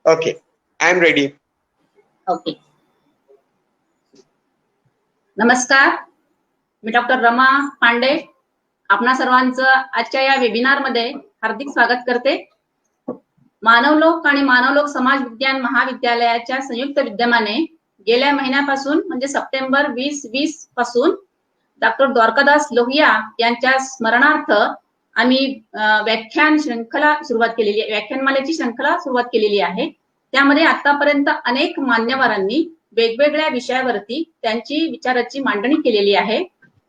Okay, I am ready. Okay. नमस्कार, मी doctor Rama Pande आपणा सर्वांचं आजच्या या वेबिनार मध्ये हार्दिक स्वागत करते. मानवलोक आणि मानवलोक समाज विज्ञान महाविद्यालयाच्या संयुक्त विद्यमाने गेल्या महिन्यापासून म्हणजे सप्टेंबर 2020 पासून डॉक्टर द्वारकादास लोहिया यांच्या स्मरणार्थ आम्ही व्याख्यानमालेची श्रृंखला सुरुवात केलेली आहे. त्यामध्ये आतापर्यंत अनेक मान्यवरांनी वेगवेगळ्या विषयावरती त्यांची विचाराची मांडणी केलेली आहे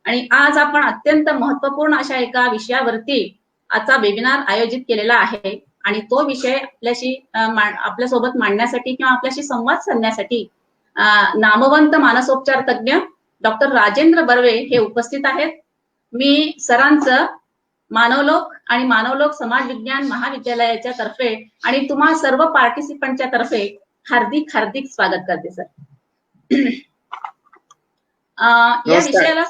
आणि आज आपण अत्यंत महत्त्वपूर्ण अशा एका विषयावरती आजचा वेबिनार आयोजित केलेला आहे आणि तो विषय आपल्यासोबत मांडण्यासाठी किंवा आपल्याशी संवाद साधण्यासाठी नामवंत मानसोपचार तज्ञ डॉक्टर राजेंद्र बर्वे हे उपस्थित आहेत. मी सरांचं मानवलोक आणि मानवलोक समाज विज्ञान महाविद्यालयाच्या तर्फे आणि तुम्हा सर्व पार्टिसिपंटच्या तर्फे हार्दिक हार्दिक स्वागत करते सर. या विषयाला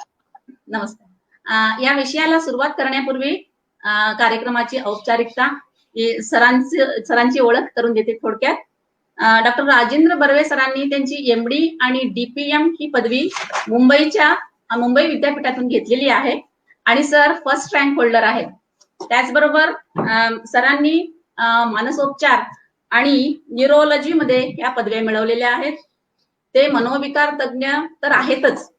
नमस्कार. या विषयाला सुरुवात करण्यापूर्वी कार्यक्रमाची औपचारिकता सरांची ओळख करून देते थोडक्यात. डॉक्टर राजेंद्र बर्वे सरांनी त्यांची MD आणि DPM ही पदवी मुंबई विद्यापीठातून घेतलेली आहे आणि सर फर्स्ट रँक होल्डर आहेत. त्याचबरोबर सरांनी मानसोपचार आणि न्यूरोलॉजी मध्ये या पदव्या मिळवलेल्या आहेत. ते मनोविकार तज्ञ तर आहेतच,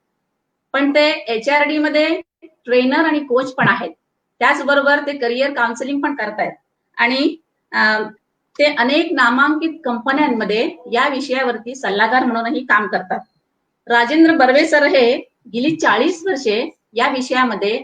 पण ते HRD मध्ये ट्रेनर आणि कोच पण आहेत. त्याचबरोबर ते करिअर काउन्सिलिंग पण करतायत आणि ते अनेक नामांकित कंपन्यांमध्ये या विषयावरती सल्लागार म्हणूनही काम करतात. राजेंद्र बर्वे सर हे गेली 40 वर्षे या विषयामध्ये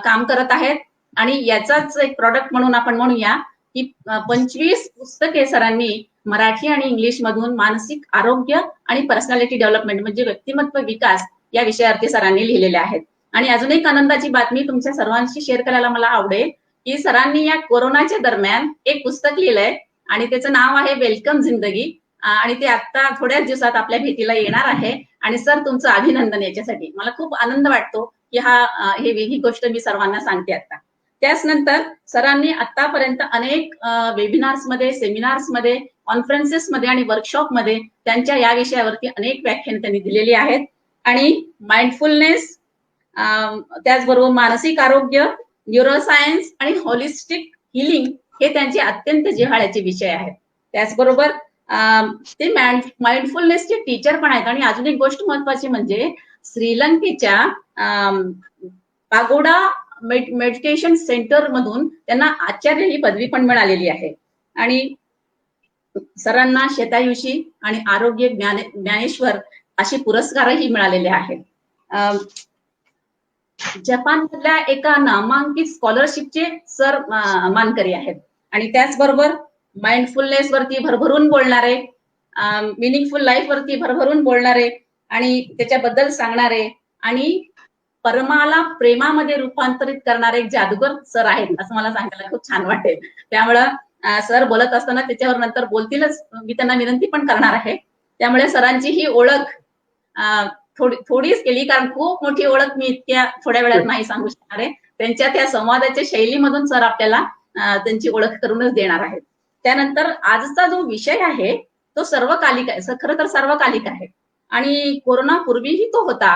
काम करत आहेत आणि याचाच एक प्रॉडक्ट म्हणून आपण म्हणूया की 25 पुस्तके सरांनी मराठी आणि इंग्लिश मधून मानसिक आरोग्य आणि पर्सनॅलिटी डेव्हलपमेंट म्हणजे व्यक्तिमत्व विकास या विषयावरती सरांनी लिहिलेले आहेत. आणि अजून एक आनंदाची बातमी तुमच्या सर्वांशी शेअर करायला मला आवडेल की सरांनी या कोरोनाच्या दरम्यान एक पुस्तक लिहिलंय आणि त्याचं नाव आहे वेलकम जिंदगी आणि ते आता थोड्याच दिवसात आपल्या भेटीला येणार आहे. आणि सर तुमचं अभिनंदन याच्यासाठी. मला खूप आनंद वाटतो की ही गोष्ट मी सर्वांना सांगते आता. त्याचनंतर सरांनी आतापर्यंत अनेक वेबिनार्स मध्ये, सेमिनार्स मध्ये, कॉन्फरन्सेस मध्ये आणि वर्कशॉप मध्ये त्यांच्या या विषयावरती अनेक व्याख्यान त्यांनी दिलेली आहेत. आणि माइंडफुलनेस, त्याचबरोबर मानसिक आरोग्य, न्यूरोसायन्स आणि होलिस्टिक हिलिंग हे त्यांचे अत्यंत जिव्हाळ्याचे विषय आहेत. त्याचबरोबर ते माइंडफुलनेसचे टीचर पण आहेत. आणि अजून एक गोष्ट महत्वाची म्हणजे श्रीलंकेच्या पागोडा मेडिटेशन सेंटर मधून त्यांना आचार्य ही पदवी पण मिळालेली आहे. आणि सरांना शेतायुषी आणि आरोग्य ज्ञानेश्वर असे पुरस्कारही मिळालेले आहेत. जपानमधल्या एका नामांकित स्कॉलरशिपचे सर मानकरी आहेत. आणि त्याचबरोबर माइंडफुलनेस वरती भरभरून बोलणारे, मिनिंगफुल लाईफ वरती भरभरून बोलणारे आणि त्याच्याबद्दल सांगणारे आणि परमाला प्रेमामध्ये रूपांतरित करणारे एक जादूगर सर आहेत असं मला सांगायला खूप छान वाटेल. त्यामुळं सर बोलत असताना त्याच्यावर नंतर बोलतीलच, मी त्यांना विनंती पण करणार आहे. त्यामुळे सरांची ही ओळख थोडीच केली, कारण खूप मोठी ओळख मी इतक्या थोड्या वेळात नाही सांगू शकणार आहे. त्यांच्या त्या संवादाच्या शैलीमधून सर आपल्याला त्यांची ओळख करूनच देणार आहेत. त्यानंतर आजचा जो विषय आहे तो सर्वकालिक आहे, खरं तर सर्वकालिक आहे आणि कोरोना पूर्वीही तो होता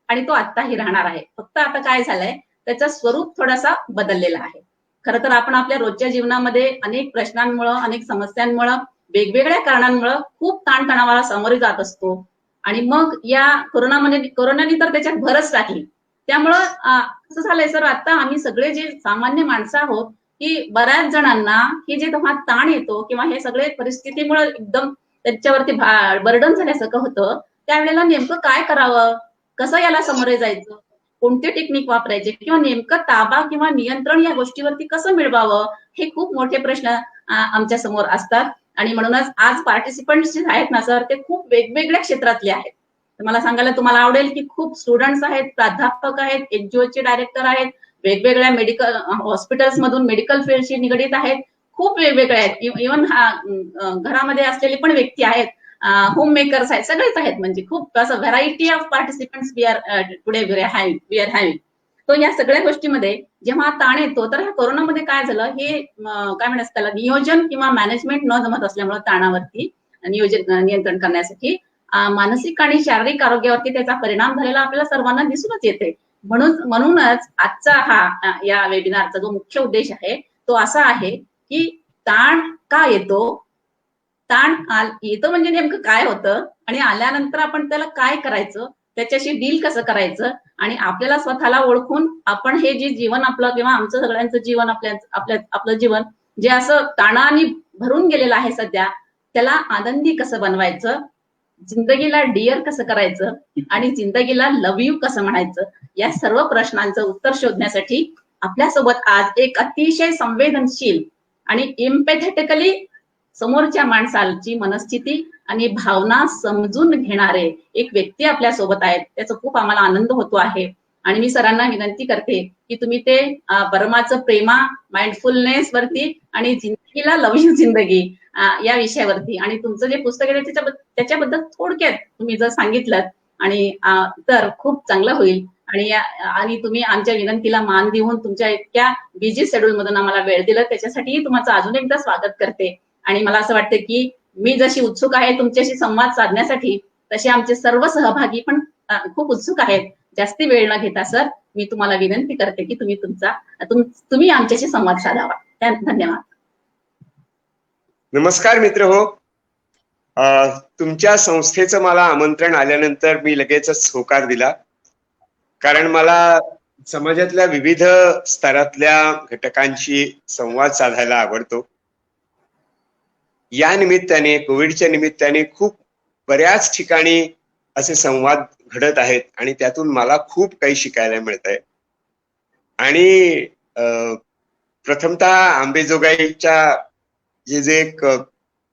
आणि तो आत्ताही राहणार आहे. फक्त आता काय झालंय त्याचं स्वरूप थोडासा बदललेला आहे. खरं तर आपण आपल्या रोजच्या जीवनामध्ये अनेक प्रश्नांमुळे, अनेक समस्यांमुळे, वेगवेगळ्या कारणांमुळे खूप ताणतणावाला सामोरे जात असतो आणि मग या कोरोनाने तर त्याच्यात भरच टाकली. त्यामुळं कसं झालंय सर, आता आम्ही सगळे जे सामान्य माणसं आहोत की बऱ्याच जणांना ही जे तेव्हा ताण येतो किंवा हे सगळे परिस्थितीमुळे एकदम त्याच्यावरती बर्डन झाल्यासारखं होतं, त्यावेळेला नेमकं काय करावं, कसं याला सामोरे जायचं, कोणते टेक्निक वापरायचे किंवा नेमकं ताबा किंवा नियंत्रण या गोष्टीवरती कसं मिळवावं, हे खूप मोठे प्रश्न आमच्या समोर असतात. आणि म्हणूनच आज पार्टिसिपंट्स जे आहेत ना सर, ते खूप वेगवेगळ्या क्षेत्रातले आहेत. मला सांगायला तुम्हाला आवडेल की खूप स्टुडंट्स आहेत, प्राध्यापक आहेत, NGOचे डायरेक्टर आहेत, वेगवेगळ्या मेडिकल हॉस्पिटल्स मधून मेडिकल फील्डशी निगडीत आहेत, खूप वेगवेगळे आहेत. इव्हन घरामध्ये असलेली पण व्यक्ती आहेत, होम मेकर्स आहेत, सगळेच आहेत. म्हणजे खूप असं variety of participants we are having. तो या सगळ्या गोष्टीमध्ये जेव्हा ताण येतो, तर ह्या कोरोनामध्ये काय झालं, हे काय म्हणायचं त्याला, नियोजन किंवा मॅनेजमेंट न जमत असल्यामुळे ताणावरती नियंत्रण करण्यासाठी मानसिक आणि शारीरिक आरोग्यावरती त्याचा परिणाम झालेला आपल्याला सर्वांना दिसूनच येते. म्हणूनच आजचा हा या वेबिनारचा जो मुख्य उद्देश आहे तो असा आहे की ताण का येतो, ताण येतं म्हणजे नेमकं काय होतं, आणि आल्यानंतर आपण त्याला काय करायचं, त्याच्याशी डील कसं करायचं, आणि आपल्याला स्वतःला ओळखून आपण हे जे जीवन आपलं किंवा आमचं सगळ्यांचं जीवन आपलं जीवन जे असं ताणाने भरून गेलेलं आहे सध्या, त्याला आनंदी कसं बनवायचं, जिंदगीला डिअर कसं करायचं आणि जिंदगीला लव्ह यू कसं म्हणायचं, या सर्व प्रश्नांचं उत्तर शोधण्यासाठी आपल्यासोबत आज एक अतिशय संवेदनशील आणि इम्पॅथेटिकली समोरच्या माणसाची मनस्थिती आणि भावना समजून घेणारे एक व्यक्ती आपल्या सोबत आहेत. त्याचा खूप आम्हाला आनंद होतो आहे. आणि मी सरांना विनंती करते की तुम्ही ते परमाचं प्रेमा, माइंडफुलनेस वरती आणि जिंदगीला लव्ह यू जिंदगी या विषयावरती, आणि तुमचं जे पुस्तक आहे त्याच्याबद्दल थोडक्यात तुम्ही जर सांगितलं आणि तर खूप चांगलं होईल. आणि तुम्ही आमच्या विनंतीला मान देऊन तुमच्या इतक्या बिझी शेड्यूल मधून आम्हाला वेळ दिला, त्याच्यासाठी तुमचं अजून एकदा स्वागत करते. आणि मला असं वाटतं की मी जशी उत्सुक आहे तुमच्याशी संवाद साधण्यासाठी, तसे आमचे सर्व सहभागी पण खूप उत्सुक आहेत. जास्ती वेळ न घेता सर, मी तुम्हाला विनंती करते की तुम्ही आमच्याशी संवाद साधावा. धन्यवाद. नमस्कार मित्र हो. तुमच्या संस्थेचं मला आमंत्रण आल्यानंतर मी लगेचच होकार दिला, कारण मला समाजातल्या विविध स्तरातल्या घटकांशी संवाद साधायला आवडतो. या निमित्ताने, कोविडच्या निमित्ताने खूप बऱ्याच ठिकाणी असे संवाद घडत आहेत आणि त्यातून मला खूप काही शिकायला मिळत आहे. आणि प्रथमतः अंबेजोगाईच्या जे एक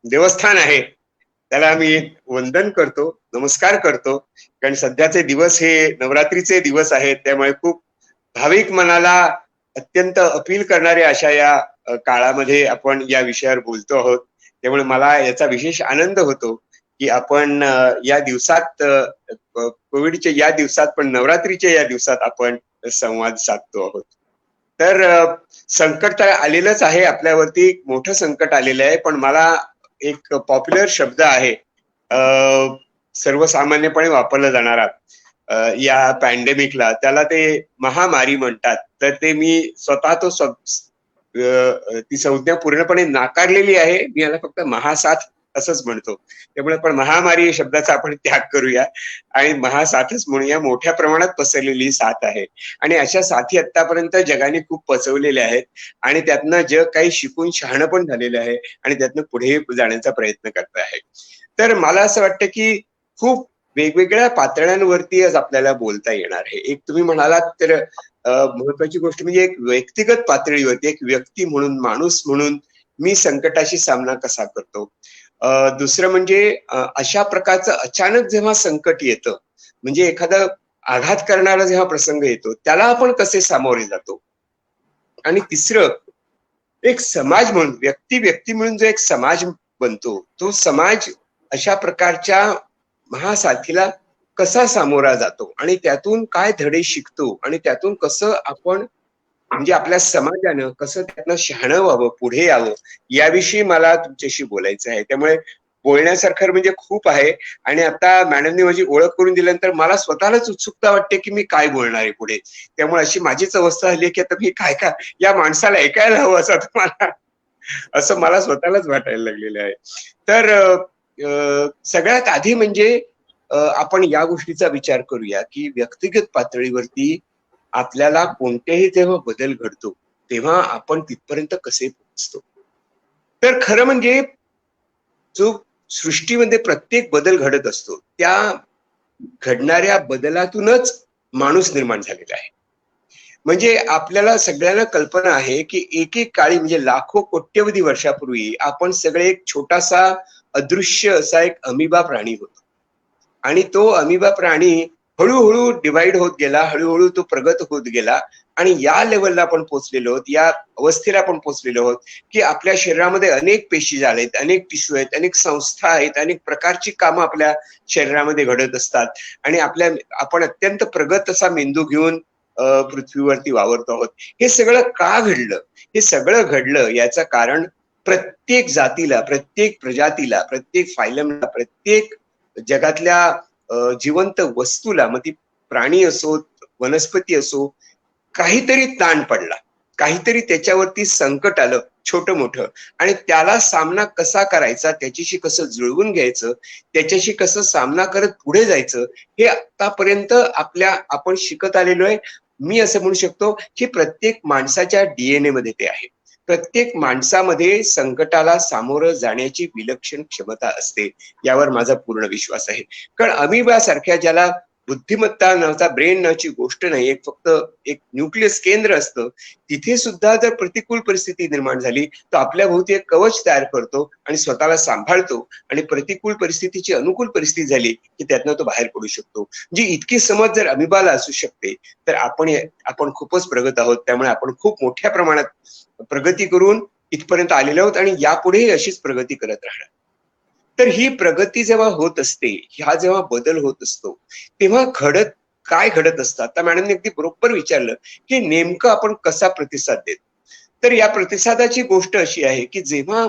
देवस्थान आहे त्याला मी वंदन करतो, नमस्कार करतो, कारण सध्याचे दिवस हे नवरात्रीचे दिवस आहेत. त्यामुळे खूप भाविक मनाला अत्यंत अपील करणारे अशा या काळामध्ये आपण या विषयावर बोलतो आहोत. त्यामुळे मला याचा विशेष आनंद होतो की आपण या दिवसात, कोविडच्या या दिवसात, पण नवरात्रीच्या या दिवसात आपण संवाद साधतो आहोत. तर संकट तर आलेलंच आहे, आपल्यावरती मोठं संकट आलेलं आहे. पण मला एक पॉप्युलर शब्द आहे सर्वसामान्यपणे वापरला जाणारा या पॅन्डेमिकला, त्याला ते महामारी म्हणतात. तर ते मी स्वतः ती संज्ञा पूर्णपणे नाकारलेली आहे. मी याला फक्त महासाथ असंच म्हणतो. त्यामुळे पण महामारी या शब्दाचा आपण त्याग करूया आणि महासाथच म्हणूया. मोठ्या प्रमाणात पसरलेली साथ आहे आणि अशा साथी आतापर्यंत जगाने खूप पचवलेल्या आहेत आणि त्यातनं जग काही शिकून शहाणं पण झालेलं आहे आणि त्यातनं पुढे जाण्याचा प्रयत्न करत आहे. तर मला असं वाटतं की खूप वेगवेगळ्या पातळ्यांवरती आज आपल्याला बोलता येणार आहे. एक तुम्ही म्हणालात तर महत्वाची गोष्ट म्हणजे एक व्यक्तिगत पातळीवरती, एक व्यक्ती म्हणून, माणूस म्हणून मी संकटाशी सामना कसा करतो. दुसरं म्हणजे अशा प्रकारचं अचानक जेव्हा संकट येतं, म्हणजे एखादा आघात करणारा जेव्हा प्रसंग येतो त्याला आपण कसे सामोरे जातो. आणि तिसरं, एक समाज म्हणून, व्यक्ती म्हणून जो एक समाज बनतो, तो समाज अशा प्रकारच्या महासाथीला कसा सामोरा जातो आणि त्यातून काय धडे शिकतो आणि त्यातून कसं आपण, म्हणजे आपल्या समाजानं कसं त्यातनं शहाणं व्हावं, पुढे यावं, याविषयी मला तुमच्याशी बोलायचं आहे. त्यामुळे बोलण्यासारखं म्हणजे खूप आहे. आणि आता मॅडमनी माझी ओळख करून दिल्यानंतर मला स्वतःलाच उत्सुकता वाटते की मी काय बोलणार आहे पुढे. त्यामुळे अशी माझीच अवस्था झाली की आता मी काय या माणसाला ऐकायला हवं असं मला स्वतःलाच वाटायला लागलेलं आहे. तर सगळ्यात आधी म्हणजे आपण या गोष्टीचा विचार करूया की व्यक्तिगत पातळीवरती आपल्याला कोणतेही जेव्हा बदल घडतो तेव्हा आपण तिथपर्यंत कसे पोहोचतो. तर खरं म्हणजे जो सृष्टीमध्ये प्रत्येक बदल घडत असतो त्या घडणाऱ्या बदलातूनच माणूस निर्माण झालेला आहे. म्हणजे आपल्याला सगळ्यांना कल्पना आहे की एक काळी, म्हणजे लाखो कोट्यवधी वर्षापूर्वी आपण सगळे एक छोटासा अदृश्य असा एक अमिबा प्राणी होतो आणि तो अमिबा प्राणी हळूहळू डिवाइड होत गेला, हळूहळू तो प्रगत होत गेला आणि या लेवलला आपण पोहोचलेलो आहोत, या अवस्थेला आपण पोहोचलेलो आहोत की आपल्या शरीरामध्ये अनेक पेशी आहेत, अनेक टिश्यू आहेत, अनेक संस्था आहेत, अनेक प्रकारची कामं आपल्या शरीरामध्ये घडत असतात आणि आपण अत्यंत प्रगत असा मेंदू घेऊन पृथ्वीवरती वावरतो आहोत. हे सगळं का घडलं? हे सगळं घडलं याचं कारण प्रत्येक जातीला, प्रत्येक प्रजातीला, प्रत्येक फायलमला, प्रत्येक जगातल्या जिवंत वस्तूला, मग ती प्राणी असो, वनस्पती असो, काहीतरी ताण पडला, काहीतरी त्याच्यावरती संकट आलं छोटं मोठं, आणि त्याला सामना कसा करायचा, त्याच्याशी कसं जुळवून घ्यायचं, त्याच्याशी कसं सामना करत पुढे जायचं, हे आतापर्यंत आपण शिकत आलेलो आहे. मी असं म्हणू शकतो की प्रत्येक माणसाच्या डीएनए मध्ये ते आहे. प्रत्येक माणसामध्ये संकटाला सामोरं जाण्याची विलक्षण क्षमता असते, यावर माझा पूर्ण विश्वास आहे. कारण अमिबा सारख्या, ज्याला बुद्धिमत्ता नावाचा, ब्रेन नावाची गोष्ट नाही, फक्त एक न्यूक्लियस केंद्र असतं, तिथे सुद्धा जर प्रतिकूल परिस्थिती निर्माण झाली तर आपल्या भोवती एक कवच तयार करतो आणि स्वतःला सांभाळतो, आणि प्रतिकूल परिस्थितीची अनुकूल परिस्थिती झाली की त्यातनं तो बाहेर पडू शकतो. जी इतकी समज जर अमिबाला असू शकते, तर आपण खूपच प्रगत आहोत. त्यामुळे आपण खूप मोठ्या प्रमाणात प्रगती करून इथपर्यंत आलेलो आहोत आणि यापुढेही अशीच प्रगती करत राहणार. तर ही प्रगती जेव्हा होत असते, हा जेव्हा बदल होत असतो, तेव्हा काय घडत असतं? आता मॅडमने अगदी बरोबर विचारलं की नेमकं आपण कसा प्रतिसाद देतो. तर या प्रतिसादाची गोष्ट अशी आहे की जेव्हा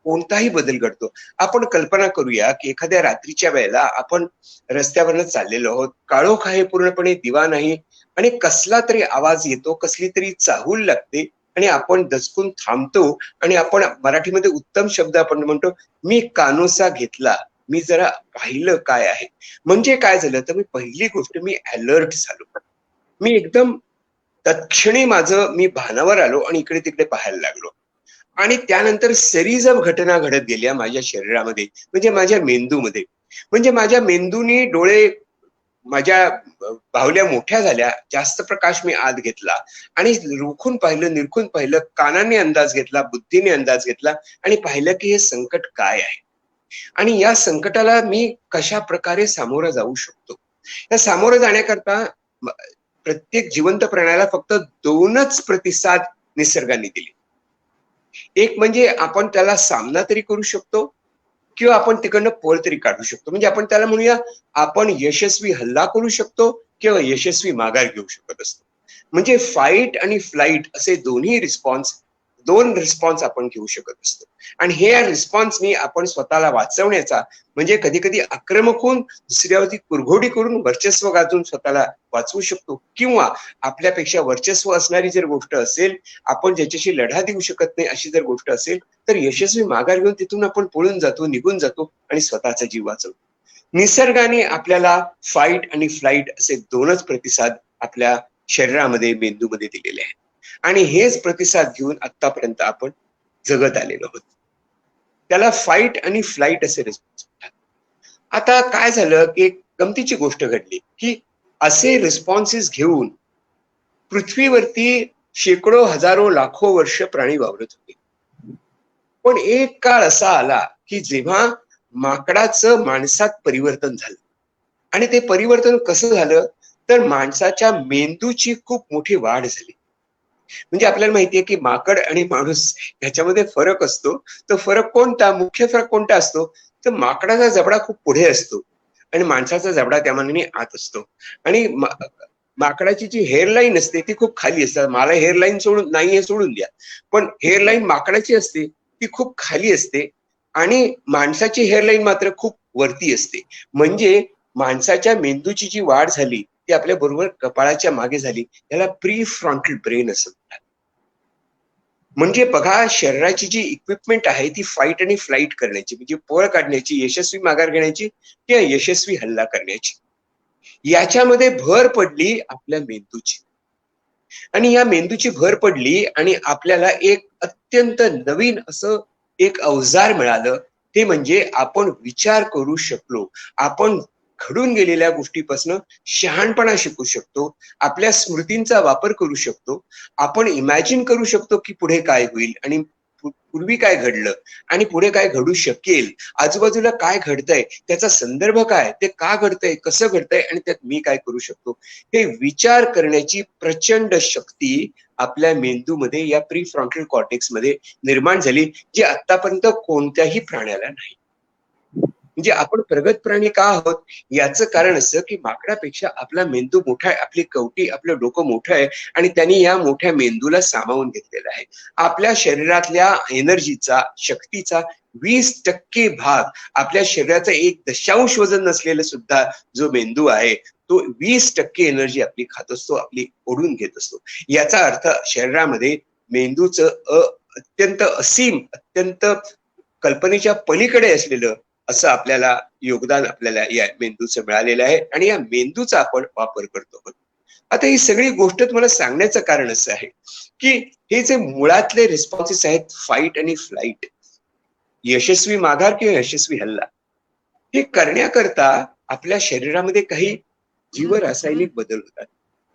कोणताही बदल घडतो, आपण कल्पना करूया की एखाद्या रात्रीच्या वेळेला आपण रस्त्यावरनं चाललेलो आहोत, काळोख आहे, पूर्णपणे दिवा नाही, आणि कसला तरी आवाज येतो, कसली तरी चाहूल लागते, आणि आपण दचकून थांबतो, आणि आपण मराठीमध्ये उत्तम शब्द आपण म्हणतो, मी कानोसा घेतला, मी जरा पाहिलं काय आहे. म्हणजे काय झालं, तर पहिली गोष्ट, मी अलर्ट झालो. मी एकदम तत्क्षणी मी भानावर आलो आणि इकडे तिकडे पाहायला लागलो. आणि त्यानंतर सिरीज ऑफ घटना घडत गेल्या माझ्या शरीरामध्ये, म्हणजे माझ्या मेंदूमध्ये. म्हणजे माझ्या मेंदूने डोळे, माझ्या बाहुल्या मोठ्या झाल्या, जास्त प्रकाश मी आत घेतला, आणि रोखून पाहिलं, निरखून पाहिलं, कानाने अंदाज घेतला, बुद्धीने अंदाज घेतला, आणि पाहिलं की हे संकट काय आहे, आणि या संकटाला मी कशा प्रकारे सामोरं जाऊ शकतो. या सामोरं जाण्याकरता प्रत्येक जिवंत प्राण्याला फक्त 2च प्रतिसाद निसर्गाने दिले. एक म्हणजे आपण त्याला सामना तरी करू शकतो, किंवा आपण तिकडनं पळ तरी काढू शकतो. म्हणजे आपण त्याला म्हणूया, आपण यशस्वी हल्ला करू शकतो किंवा यशस्वी माघार घेऊ शकत असतो. म्हणजे फाईट आणि फ्लाईट असे दोन रिस्पॉन्स आपण घेऊ शकत असतो. आणि हे रिस्पॉन्सनी आपण स्वतःला वाचवण्याचा, म्हणजे कधी कधी आक्रमक होऊन दुसऱ्यावरती कुरघोडी करून वर्चस्व गाजून स्वतःला वाचवू शकतो, किंवा आपल्यापेक्षा वर्चस्व असणारी जर गोष्ट असेल, आपण ज्याच्याशी लढा देऊ शकत नाही अशी जर गोष्ट असेल, तर यशस्वी माघार घेऊन तिथून आपण पळून जातो, निघून जातो, आणि स्वतःचा जीव वाचवतो. निसर्गाने आपल्याला फाईट आणि फ्लाईट असे 2च प्रतिसाद आपल्या शरीरामध्ये, मेंदूमध्ये दिलेले आहेत, आणि हेच प्रतिसाद घेऊन आतापर्यंत आपण जगत आलेलो आहोत. त्याला फाईट आणि फ्लाईट असे रिस्पॉन्स म्हणतात. आता काय झालं की एक गमतीची गोष्ट घडली की असे रिस्पॉन्सेस घेऊन पृथ्वीवरती शेकडो, हजारो, लाखो वर्ष प्राणी वावरत होते. पण एक काळ असा आला की जेव्हा माकडाचं माणसात परिवर्तन झालं, आणि ते परिवर्तन कसं झालं, तर माणसाच्या मेंदूची खूप मोठी वाढ झाली. म्हणजे आपल्याला माहितीये की माकड आणि माणूस ह्याच्यामध्ये फरक असतो. तो फरक कोणता, मुख्य फरक कोणता असतो, तर माकडाचा जबडा खूप पुढे असतो आणि माणसाचा जबडा त्या मानाने आत असतो. आणि माकडाची जी हेअरलाईन असते ती खूप खाली असते. मला हेअरलाईन नाही हे सोडून द्या, पण हेअरलाईन माकडाची असते ती खूप खाली असते, आणि माणसाची हेअरलाईन मात्र खूप वरती असते. म्हणजे माणसाच्या मेंदूची जी वाढ झाली ती आपल्या बरोबर कपाळाच्या मागे झाली. याला प्री फ्रंटल ब्रेन असं म्हणतात. म्हणजे बघा, शरीराची जी इक्विपमेंट आहे ती फाईट आणि फ्लाईट करण्याची, म्हणजे पळ काढण्याची, यशस्वी माघार घेण्याची किंवा यशस्वी हल्ला करण्याची, याच्यामध्ये भर पडली आपल्या मेंदूची. आणि या मेंदूची भर पडली आणि आपल्याला एक अत्यंत नवीन असं एक अवजार मिळालं, ते म्हणजे आपण विचार करू शकलो. आपण घडून गेलेल्या गोष्टीपासून शहाणपणा शिकू शकतो, आपल्या स्मृतींचा वापर करू शकतो, आपण इमॅजिन करू शकतो की पुढे काय होईल, आणि पूर्वी काय घडलं आणि पुढे काय घडू शकेल, आजूबाजूला काय घडतंय, त्याचा संदर्भ काय, ते का घडतंय, कसं घडतंय, आणि त्यात मी काय करू शकतो, हे विचार करण्याची प्रचंड शक्ती आपल्या मेंदूमध्ये, या प्री फ्रंटल कॉर्टेक्स मध्ये निर्माण झाली, जी आतापर्यंत कोणत्याही प्राण्याला नाही. म्हणजे आपण प्रगत प्राणी का आहोत याचं कारण असं की माकडापेक्षा आपला मेंदू मोठा आहे, आपली कवटी, आपलं डोकं मोठं आहे आणि त्यांनी या मोठ्या मेंदूला सामावून घेतलेला आहे. आपल्या शरीरातल्या एनर्जीचा, शक्तीचा 20% भाग आपल्या शरीराचं 1 दशांश वजन नसलेलं सुद्धा जो मेंदू आहे तो 20% एनर्जी आपली खात असतो, आपली ओढून घेत असतो. याचा अर्थ शरीरामध्ये मेंदूचं अत्यंत असीम, अत्यंत कल्पनेच्या पलीकडे असलेलं असं आपल्याला योगदान आपल्याला या मेंदूचं मिळालेलं आहे आणि या मेंदूचा आपण वापर करतो आहोत. आता ही सगळी गोष्ट तुम्हाला सांगण्याचं कारण असं आहे की हे जे मुळातले रिस्पॉन्सेस आहेत, फाईट आणि फ्लाईट, यशस्वी माघार किंवा यशस्वी हल्ला, हे करण्याकरता आपल्या शरीरामध्ये काही जीवरासायनिक बदल होतात.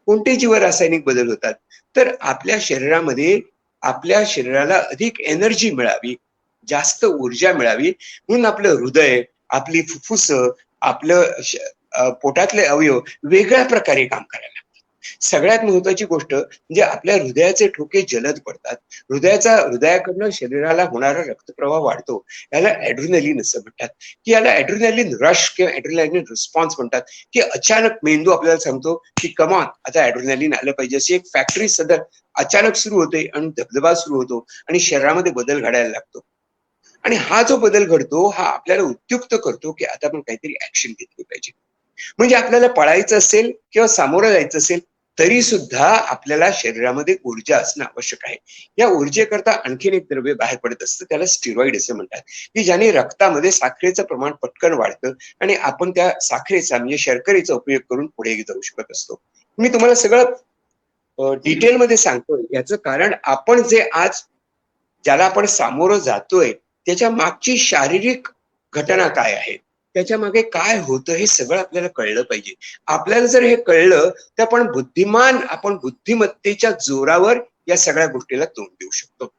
कोणते जीवरासायनिक बदल होतात? तर आपल्या शरीरामध्ये आपल्या शरीराला अधिक एनर्जी मिळावी, जास्त ऊर्जा मिळावी म्हणून आपलं हृदय, आपली फुफ्फुसं, आपलं पोटातले अवयव वेगळ्या प्रकारे काम करायला लागतात. सगळ्यात महत्वाची गोष्ट म्हणजे आपल्या हृदयाचे ठोके जलद पडतात. हृदयाकडनं शरीराला होणारा रक्तप्रवाह वाढतो. याला ॲड्रिनलिन असं म्हणतात, की याला ॲड्रिनलिन रश किंवा ॲड्रिनलिन रिस्पॉन्स म्हणतात, की अचानक मेंदू आपल्याला सांगतो की कमॉन आता ॲड्रिनलिन आलं पाहिजे. अशी एक फॅक्टरी सदर अचानक सुरू होते आणि धबधबा सुरू होतो आणि शरीरामध्ये बदल घडायला लागतो. आणि हा जो बदल घडतो हा आपल्याला उद्युक्त करतो की आता आपण काहीतरी ऍक्शन घेतली पाहिजे. म्हणजे आपल्याला पळायचं असेल किंवा सामोरं जायचं असेल तरी सुद्धा आपल्याला शरीरामध्ये ऊर्जा असणं आवश्यक आहे. या ऊर्जेकरता आणखीन एक द्रव्य बाहेर पडत असतं, त्याला स्टिरॉइड असं म्हणतात, की ज्याने रक्तामध्ये साखरेचं प्रमाण पटकन वाढतं आणि आपण त्या साखरेचा म्हणजे शर्करेचा उपयोग करून पुढे जाऊ शकत असतो. मी तुम्हाला सगळं डिटेलमध्ये सांगतोय याचं कारण आपण जे आज ज्याला आपण सामोरं जातोय त्याच्या मागची शारीरिक घटना काय आहे, त्याच्या मागे काय होतं हे सगळं आपल्याला कळलं पाहिजे. आपल्याला जर हे कळलं तर आपण बुद्धिमत्तेच्या जोरावर या सगळ्या गोष्टीला तोंड देऊ शकतो.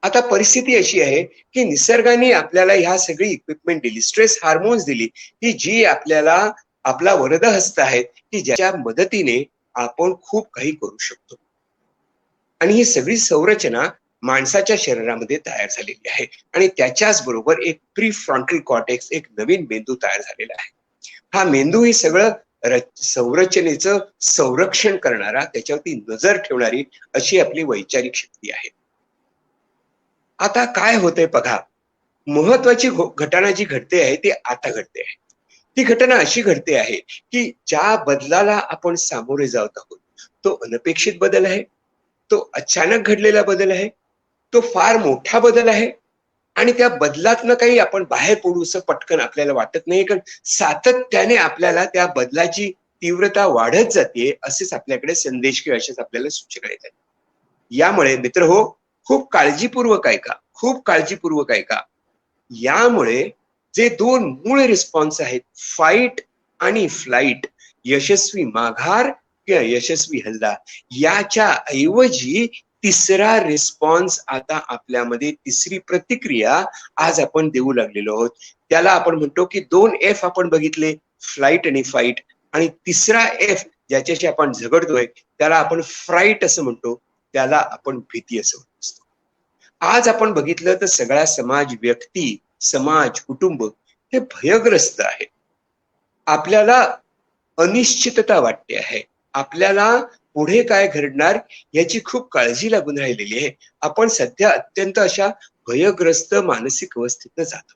आता परिस्थिती अशी आहे की निसर्गाने आपल्याला ह्या सगळी इक्विपमेंट दिली, स्ट्रेस हार्मोन्स दिली, की जी आपल्याला आपला वरदहस्त आहे की ज्याच्या मदतीने आपण खूप काही करू शकतो. आणि ही सगळी संरचना माणसाच्या शरीरामध्ये तयार झालेली आहे आणि त्याच्याच बरोबर एक प्री फ्रंटल कॉर्टेक्स, एक नवीन मेंदू तयार झालेला आहे. हा मेंदू ही सगळं संरचनेचं संरक्षण करणारा, त्याच्यावरती नजर ठेवणारी अशी आपली वैचारिक शक्ती आहे. आता काय होतंय बघा, महत्वाची घटना जी घडते आहे ती आता घडते आहे. ती घटना अशी घडते आहे की ज्या बदलाला आपण सामोरे जात आहोत तो अनपेक्षित बदल आहे, तो अचानक घडलेला बदल आहे, तो फार मोठा बदल आहे आणि त्या बदलातनं काही आपण बाहेर पडू असं पटकन आपल्याला वाटत नाही, कारण सातत्याने आपल्याला त्या बदलाची तीव्रता वाढत जाते असेच आपल्याकडे संदेश किंवा असेच आपल्याला सूचना येतात. यामुळे मित्र हो, खूप काळजीपूर्वक ऐका, खूप काळजीपूर्वक ऐका. यामुळे जे दोन मूळ रिस्पॉन्स आहेत, फाईट आणि फ्लाईट, यशस्वी माघार किंवा यशस्वी हल्ला, याच्या ऐवजी तिसरा रिस्पॉन्स आता आपल्यामध्ये, तिसरी प्रतिक्रिया आज आपण देऊ लागलेलो आहोत. त्याला आपण म्हणतो की 2F आपण बघितले, फ्लाईट आणि फाईट, आणि तिसरा F ज्याच्याशी आपण झगडतोय त्याला आपण फ्राईट असं म्हणतो, त्याला आपण भीती असं म्हणतो. आज आपण बघितलं तर सगळा समाज, व्यक्ती, समाज, कुटुंब हे भयग्रस्त आहे. आपल्याला अनिश्चितता वाटते आहे, आपल्याला पुढे काय घडणार याची खूप काळजी लागून राहिलेली आहे. आपण सध्या अत्यंत अशा भयग्रस्त मानसिक अवस्थेतनं जातो.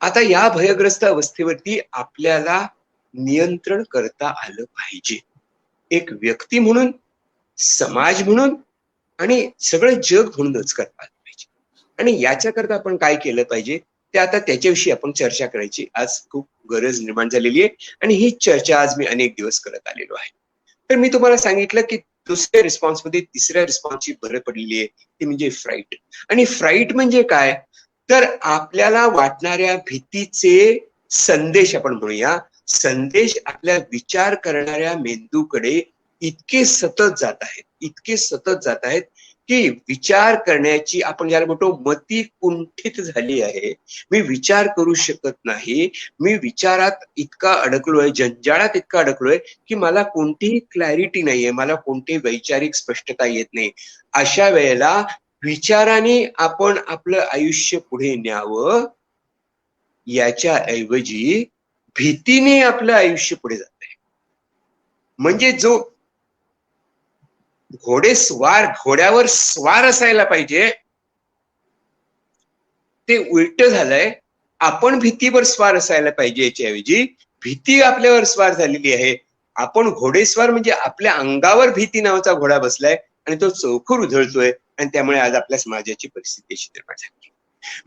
आता या भयग्रस्त अवस्थेवरती आपल्याला नियंत्रण करता आलं पाहिजे, एक व्यक्ती म्हणून, समाज म्हणून आणि सगळं जग म्हणूनच करता आलं पाहिजे. आणि याच्याकरता आपण काय केलं पाहिजे ते आता त्याच्याविषयी आपण चर्चा करायची आज खूप गरज निर्माण झालेली आहे आणि ही चर्चा आज मी अनेक दिवस करत आलेलो आहे. तर मी तुम्हाला सांगितलं की दुसऱ्या रिस्पॉन्स मध्ये तिसऱ्या रिस्पॉन्सची भर पडलेली आहे, ती म्हणजे फ्राईट. आणि फ्राईट म्हणजे काय, तर आपल्याला वाटणाऱ्या भीतीचे संदेश आपण म्हणूया, संदेश आपल्या विचार करणाऱ्या मेंदूकडे इतके सतत जात आहेत, इतके सतत जात आहेत की विचार करण्याची, आपण ज्याला म्हणतो मती कुंठित झाली आहे. मी विचार करू शकत नाही, मी विचारात इतका अडकलोय, जंजाळात इतका अडकलोय की मला कोणतीही क्लॅरिटी नाहीये, मला कोणतीही वैचारिक स्पष्टता येत नाही. अशा वेळेला विचाराने आपण आपलं आयुष्य पुढे न्यावं याच्या ऐवजी भीतीने आपलं आयुष्य पुढे जात आहे. म्हणजे जो घोड्यावर स्वार असायला पाहिजे ते उलट झालंय. आपण भीतीवर स्वार असायला पाहिजे याच्याऐवजी भीती आपल्यावर स्वार झालेली आहे. आपण घोडेस्वार म्हणजे आपल्या अंगावर भीती नावाचा घोडा बसलाय आणि तो चौखर उधळतोय आणि त्यामुळे आज आपल्या समाजाची परिस्थिती अशी निर्माण झाली.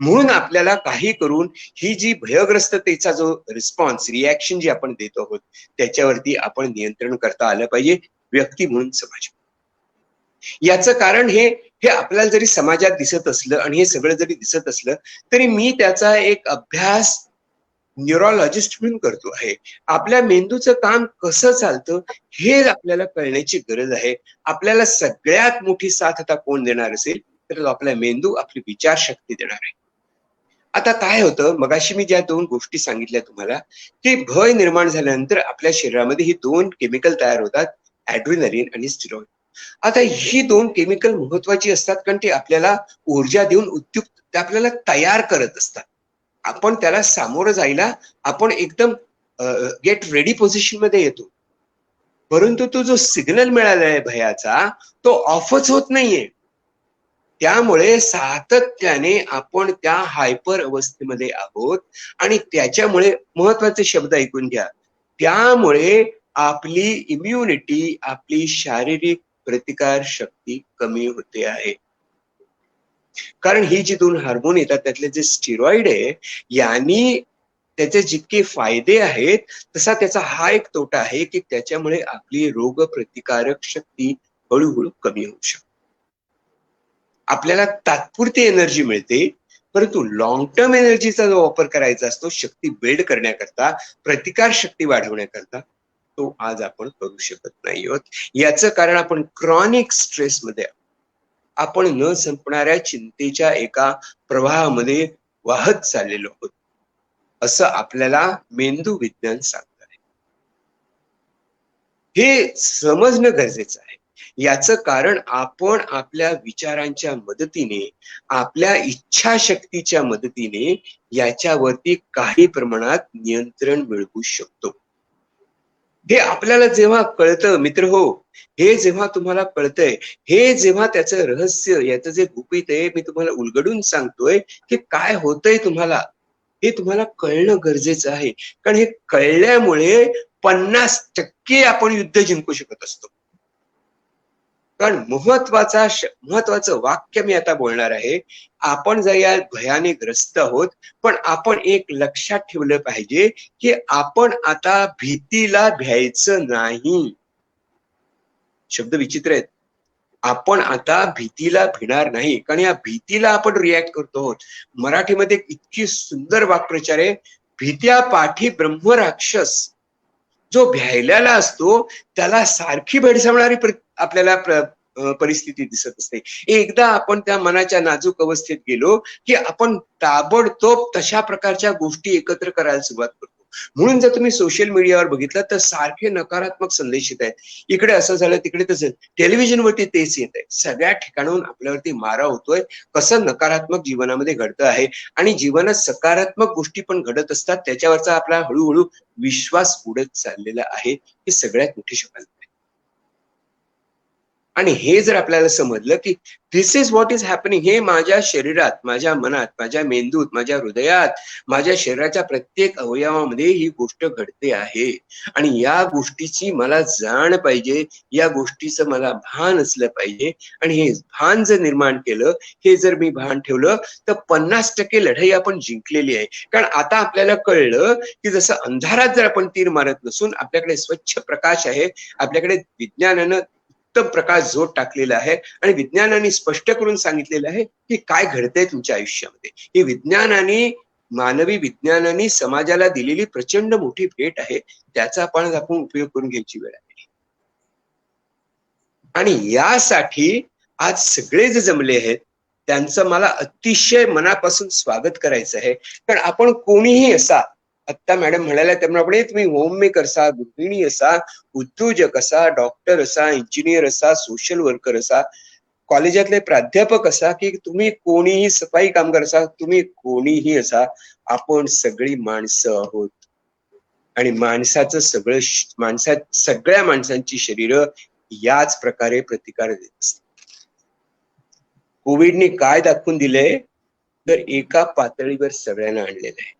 म्हणून आपल्याला काही करून ही जी भयग्रस्ततेचा जो रिस्पॉन्स रिॲक्शन जी आपण देत आहोत त्याच्यावरती आपण नियंत्रण करता आलं पाहिजे, व्यक्ती म्हणून समाज. याचं कारण हे आपल्याला जरी समाजात दिसत असलं आणि हे सगळं जरी दिसत असलं तरी मी त्याचा एक अभ्यास न्यूरोलॉजिस्ट म्हणून करतो आहे. आपल्या मेंदूचं काम कसं चालतं हे आपल्याला कळण्याची गरज आहे. आपल्याला सगळ्यात मोठी साथ आता कोण देणार असेल तर आपला मेंदू, आपली विचारशक्ती देणार आहे. आता काय होतं, मगाशी मी ज्या 2 गोष्टी सांगितल्या तुम्हाला, की भय निर्माण झाल्यानंतर आपल्या शरीरामध्ये ही 2 केमिकल तयार होतात, ॲड्रिनलिन आणि स्टिरॉइड. आता ही 2 केमिकल महत्वाची असतात कारण ते आपल्याला ऊर्जा देऊन ते आपल्याला तयार करत असतात. आपण त्याला सामोरं जायला आपण एकदम गेट रेडी पोझिशन मध्ये येतो. परंतु तो जो सिग्नल मिळाला आहे भयाचा तो ऑफच होत नाहीये. त्यामुळे सातत्याने आपण त्या हायपर अवस्थेमध्ये आहोत आणि त्याच्यामुळे महत्वाचे शब्द ऐकून घ्या. त्यामुळे आपली इम्युनिटी, आपली शारीरिक प्रतिकार शक्ती कमी होते आहे. कारण ही जी 2 हार्मोन येतात त्यातले जे स्टिरॉइड आहे यांनी त्याचे जितके फायदे आहेत तसा त्याचा हा एक तोटा आहे की त्याच्यामुळे आपली रोग प्रतिकारक शक्ती हळूहळू कमी होऊ शकते. आपल्याला तात्पुरती एनर्जी मिळते परंतु लॉंग टर्म एनर्जीचा जो वापर करायचा असतो शक्ती बिल्ड करण्याकरता, प्रतिकार शक्ती वाढवण्याकरता, तो आज आपण करू शकत नाही आहोत. याचं कारण आपण क्रॉनिक स्ट्रेस मध्ये, आपण न संपणाऱ्या चिंतेच्या एका प्रवाहामध्ये वाहत चाललेलो आहोत असं आपल्याला मेंदू विज्ञान सांगत आहे. हे समजणं गरजेचं आहे. याचं कारण आपण आपल्या विचारांच्या मदतीने, आपल्या इच्छाशक्तीच्या मदतीने याच्यावरती काही प्रमाणात नियंत्रण मिळवू शकतो. हे आपल्याला जेव्हा कळतं मित्र हो, हे जेव्हा तुम्हाला कळतंय, हे जेव्हा त्याचं रहस्य, याचं जे गुपित आहे मी तुम्हाला उलगडून सांगतोय की काय होतंय तुम्हाला, हे तुम्हाला कळणं गरजेचं आहे. कारण हे कळल्यामुळे 50% आपण युद्ध जिंकू शकत असतो. कारण महत्वाचं वाक्य मी आता बोलणार आहे. आपण जर या भयाने ग्रस्त आहोत पण आपण एक लक्षात ठेवलं पाहिजे की आपण आता भीतीला भ्यायचं नाही. शब्द विचित्र आहेत. आपण आता भीतीला भिणार नाही कारण या भीतीला आपण रिॲक्ट करतो आहोत. मराठीमध्ये इतकी सुंदर वाक्प्रचार आहे, भीत्या पाठी ब्रह्म राक्षस. जो भ्यायलेला असतो त्याला सारखी भेडसावणारी आपल्याला परिस्थिती दिसत असते. एकदा आपण त्या मनाच्या नाजूक अवस्थेत गेलो की आपण ताबडतोब तशा प्रकारच्या गोष्टी एकत्र करायला सुरुवात करतो. म्हणून जर तुम्ही सोशल मीडियावर बघितलं तर सारखे नकारात्मक संदेश येत आहेत. इकडे असं झालं, तिकडे तसं, टेलिव्हिजनवरती तेच येत आहे. सगळ्या ठिकाणाहून आपल्यावरती मारा होतोय कसं नकारात्मक जीवनामध्ये घडतं आहे आणि जीवनात सकारात्मक गोष्टी पण घडत असतात. त्याच्यावरचा आपला हळूहळू विश्वास उडत चाललेला आहे. ही सगळ्यात मोठी शक्यता. आणि हे जर आपल्याला समजलं की this is what is happening, हे माझ्या शरीरात, माझ्या मनात, माझ्या मेंदूत, माझ्या हृदयात, माझ्या शरीराच्या प्रत्येक अवयवामध्ये ही गोष्ट घडते आहे आणि या गोष्टीची मला जाण पाहिजे, या गोष्टीचं मला भान असलं पाहिजे. आणि हे भान जर निर्माण केलं, हे जर मी भान ठेवलं तर 50% लढाई आपण जिंकलेली आहे. कारण आता आपल्याला कळलं की जसं अंधारात जर आपण तीर मारत नसून आपल्याकडे स्वच्छ प्रकाश आहे, आपल्याकडे विज्ञानानं उत्तम प्रकाश जोड टाकलेला आहे आणि विज्ञानाने स्पष्ट करून सांगितलेलं आहे की काय घडतंय तुमच्या आयुष्यामध्ये. हे विज्ञानाने, मानवी विज्ञानाने समाजाला दिलेली प्रचंड मोठी भेट आहे. त्याचा आपण उपयोग करून घ्यायची वेळ आहे. आणि यासाठी आज सगळे जे जमले आहेत त्यांचं मला अतिशय मनापासून स्वागत करायचं आहे. कारण आपण कोणीही असा, आता मॅडम म्हणाल्या त्याप्रमाणे तुम्ही होममेकर असा, गृहिणी असा, उद्योजक असा, डॉक्टर असा, इंजिनियर असा, सोशल वर्कर असा, कॉलेजातले प्राध्यापक असा की तुम्ही कोणीही सफाई कामगार असा, तुम्ही कोणीही असा, आपण सगळी माणसं आहोत आणि माणसाचं सगळ्या माणसांची शरीर याच प्रकारे प्रतिकार देत असतात. कोविडने काय दाखवून दिलंय तर एका पातळीवर सगळ्यांना आणलेलं आहे.